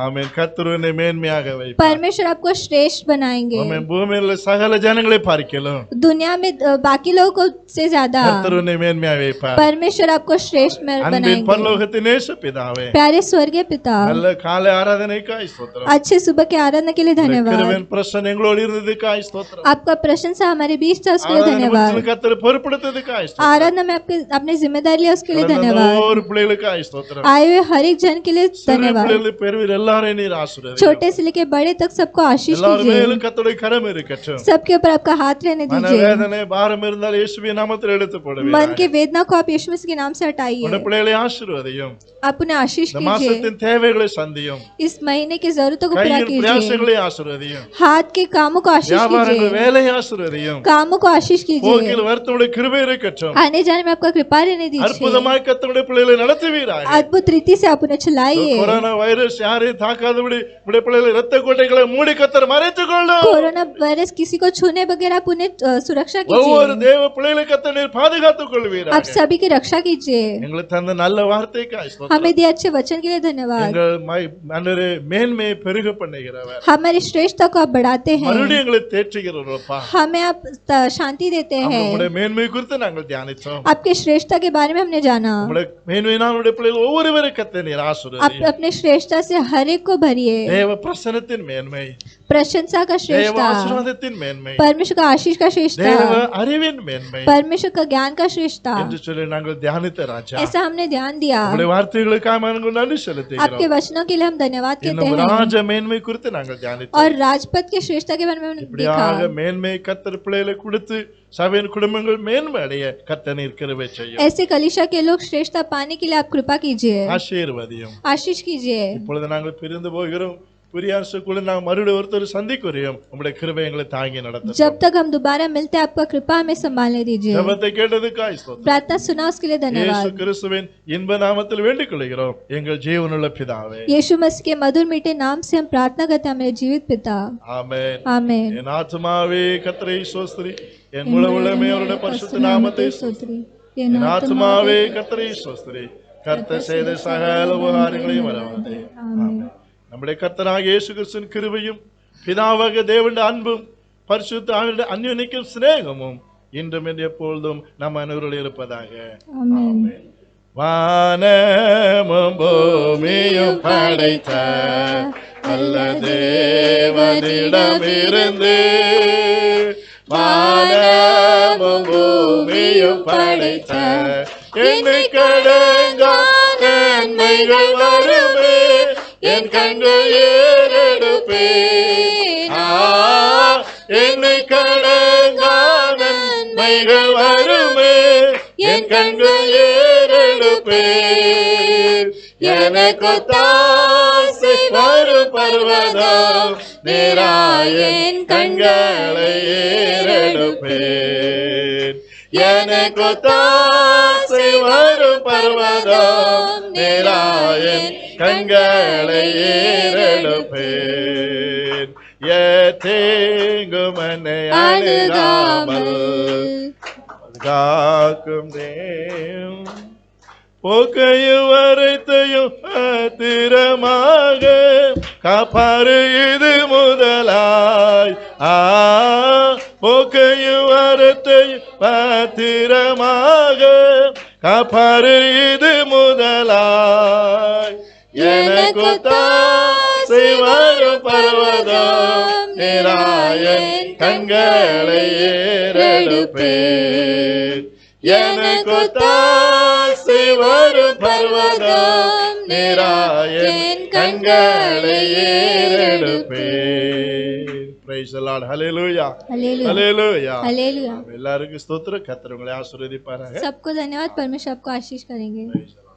ஆமென். கர்த்தர் உன்னை மேன்மையாக வைப்பார். परमेश्वर आपको श्रेष्ठ बनाएंगे ஆமென். பூமியில் உள்ள சகல ஜனங்களை பார்க்கலாம் दुनिया में बाकी लोगों से ज्यादा கர்த்தர் உன்னை மேன்மையாக வைப்பார். परमेश्वर आपको श्रेष्ठ அன்பின் बनाएंगे பரலோகத்தின் நேச பிதாவே प्यारे स्वर्गीय पिता நல்ல காலை ஆராதனைக்காய் ஸ்தோத்திரம். अच्छे सुबह के आराधना के लिए धन्यवाद கிருபையின் பிரசன்னம் எங்களோடு இருந்ததுக்காய் ஸ்தோத்திரம். आपका प्रशंसा हमारे बीच था उसके लिए ஆராதனை धन्यवाद முடிச்சு கர்த்தர் பொறுப்படுத்ததுக்காய் ஸ்தோத்திரம். आराधना में आपके अपनी जिम्मेदारी लिया उसके लिए धन्यवाद ஒரு பிள்ளைகளுக்காய் ஸ்தோத்திரம். आए हुए हर एक जन के लिए धन्यवाद பிள்ளைகள் பெருவில் எல்லாரையும் நீர் ஆசீர்வதியும். छोटे से लेके बड़े तक सबको आशीष எல்லார் कीजिए மேலும் கர்த்தருடைய கரம் இருக்கட்டும். सबके ऊपर आपका हाथ रहने दीजिए மனவேதனை பாரம் இருந்தால் இயேசுவின் நாமத்தில் எடுத்து போடுவீர். मन की वेदना को आप यीशु मसीह के नाम से हटाइए உடைய பிள்ளைகளை ஆசீர்வதியும். आप उन्हें आशीष இந்த कीजिए மாசத்தின் தேவைகளை சந்தியும். इस महीने की जरूरतों को पूरा கையின் कीजिए பிரயாசங்களை ஆசீர்வதியும். हाथ के कामों को आशीष வியாபாரங்கள் कीजिए வேலையை ஆசீர்வதியும். कामों को आशीष कीजिए போக்கில் வருத்தமுடைய கிருபை இருக்கட்டும். आने जाने में आपका कृपा रहने दीजिए அற்புதமாய் கர்த்தருடைய பிள்ளைகளை நடத்துவீராக. अद्भुत रीति से आप उन्हें चलाइए கொரோனா வைரஸ் யாரையும் தாக்காதபடி உடைய பிள்ளைகளை இரத்த கோட்டைகளை மூடி கர்த்தர் மறைத்துக் கொள்ளும். कोरोना वायरस किसी को छूने बगैर आप उन्हें सुरक्षा ஒவ்வொரு कीजिए தேவ பிள்ளைகளை கர்த்தர் நீர் பாதுகாத்துக் கொள்வீராக. आप सभी की रक्षा कीजिए எங்களுக்கு தந்த நல்ல வார்த்தைக்காய் ஸ்தோத்திரம். हमें दिए अच्छे वचन के लिए धन्यवाद எங்கள் ஆண்டவரே மேன்மையை பெருக பண்ணுகிறவர். हमारी श्रेष्ठता को आप बढ़ाते हैं மறுபடியும் எங்களை தேற்றுகிறவரப்பா. हमें आप शांति देते हैं உங்களுடைய மேன்மை குறித்து நாங்கள் தியானித்தோம். आपके श्रेष्ठता के बारे में हमने जाना உங்களுடைய மேன்மையினால் உடைய பிள்ளைகள் ஒவ்வொருவரை கர்த்தர் நீர் आप ஆசீர்வதியும். अपने श्रेष्ठता से हर एक को भरिए தேவ பிரசன்னத்தின் மேன்மை, प्रशंसा का தேவ श्रेष्ठता ஆசீர்வாதத்தின் மேன்மை, परमेश्वर का आशीष का श्रेष्ठता தேவ அறிவின் மேன்மை परमेश्वर का ज्ञान का श्रेष्ठता என்று சொல்லி நாங்கள் தியானித்த ராஜா. ऐसा हमने ध्यान दिया உங்களுடைய வார்த்தைகளுக்காக நாங்கள் நன்றி आपके செலுத்துகிறோம். वचनों के लिए हम धन्यवाद कहते இன்னும் हैं ராஜ மேன்மை குறித்து நாங்கள் தியானித்தோம். और राजपद के श्रेष्ठता के बारे में हमने இப்படியாக देखा மேன்மை கர்த்தர் பிள்ளைகளை கொடுத்து சபையின் குடும்பங்கள் மேன்மை அடைய கர்த்தர் நீர் கிருபை செய்யும். ऐसे कलीसिया के लोग श्रेष्ठता पाने के लिए आप कृपा कीजिए ஆசீர்வதியும். आशीष कीजिए இப்பொழுது நாங்கள் பிரிந்து போகிறோம். புரியாசுக்குள்ள நாங்கள் மறுபடியும் ஒருத்தர் சந்திக்கிறோம். உங்களுடைய கிருபை எங்களை தாங்கி நடத்தும். जब तक हम दोबारा मिलते हैं आपका कृपा हमें संभालने दीजिए ஜெபத்தை கேட்டதுக்காய் ஸ்தோத்திரம். प्रार्थना सुना उसके लिए இயேசு धन्यवाद கிறிஸ்துவின் இன்ப நாமத்தில் வேண்டிக் கொள்கிறோம் எங்கள் ஜீவனுள்ள பிதாவே. यीशु मसीह के मधुर मीठे नाम से हम प्रार्थना करते हैं मेरे जीवित पिता ஆமென். आमीन என் ஆத்துமாவே கர்த்தரை ஸ்தோத்திரி, என் முழு உள்ளமே அவருடைய பரிசுத்த நாமத்தை ஸ்தோத்திரி. என் ஆத்துமாவே கர்த்தரை ஸ்தோத்திரி, கர்த்தர் செய்த சகல உபகாரங்களையும் மறவாதே. ஆமென். நம்முடைய கர்த்தராகிய இயேசு கிறிஸ்துவின் கிருபையும் பிதாவாகிய தேவனுடைய அன்பும் பரிசுத்த ஆவியுடைய அன்யோன்யக்கும் சிநேகமும் இன்றும் எப்பொழுதும் நம் அனைவரோடு இருப்பதாக. ஆமென். வானமும் பூமியும் படைத்த நல்ல தேவனிடமிருந்து வானமும் பூமியும் படைத்த என்னை கடங்கா நன்மைகள் வருமே என் கண்கள் ஏறெடுப்பேன். என்னை கடங்கா நன்மைகள் வருமே என் கண்கள் ஏறெடுப்பேன். எனக்கு தாசை வரும் பர்வதம் நேராயன் கண்களை ஏறெடுப்பேன். எனக்கு தாசை வரும் பர்வதம் நேராயன் கண்களை ஏறெடுப்பேன். ஏதேங்கும் என்னை அணுகாமல் காக்கும் தேவ் போக்கையும் வரைத்தையும் பத்திரமாக காப்பாரு இது முதலாய். போக்கையும் வரத்தையும் பத்திரமாக காப்பார் இது முதலாய் எனக்கு தாசை வரும் பர்வதம் நேராயன் கண்களை ஏறெடுப்பேன் எனக்கு தாசை வரும் பர்வதம் நேராயன் கண்களை ஏறெடுப்பேன். Praise the Lord. Hallelujah. Hallelujah Hallelujah. Hallelujah. எல்லாருக்கும் ஸ்தோத்திரம். கர்த்தர் உங்களை ஆசீர்வதிப்பாராக. सबको धन्यवाद. परमेश्वर आपको आशीष करेंगे. Praise the Lord.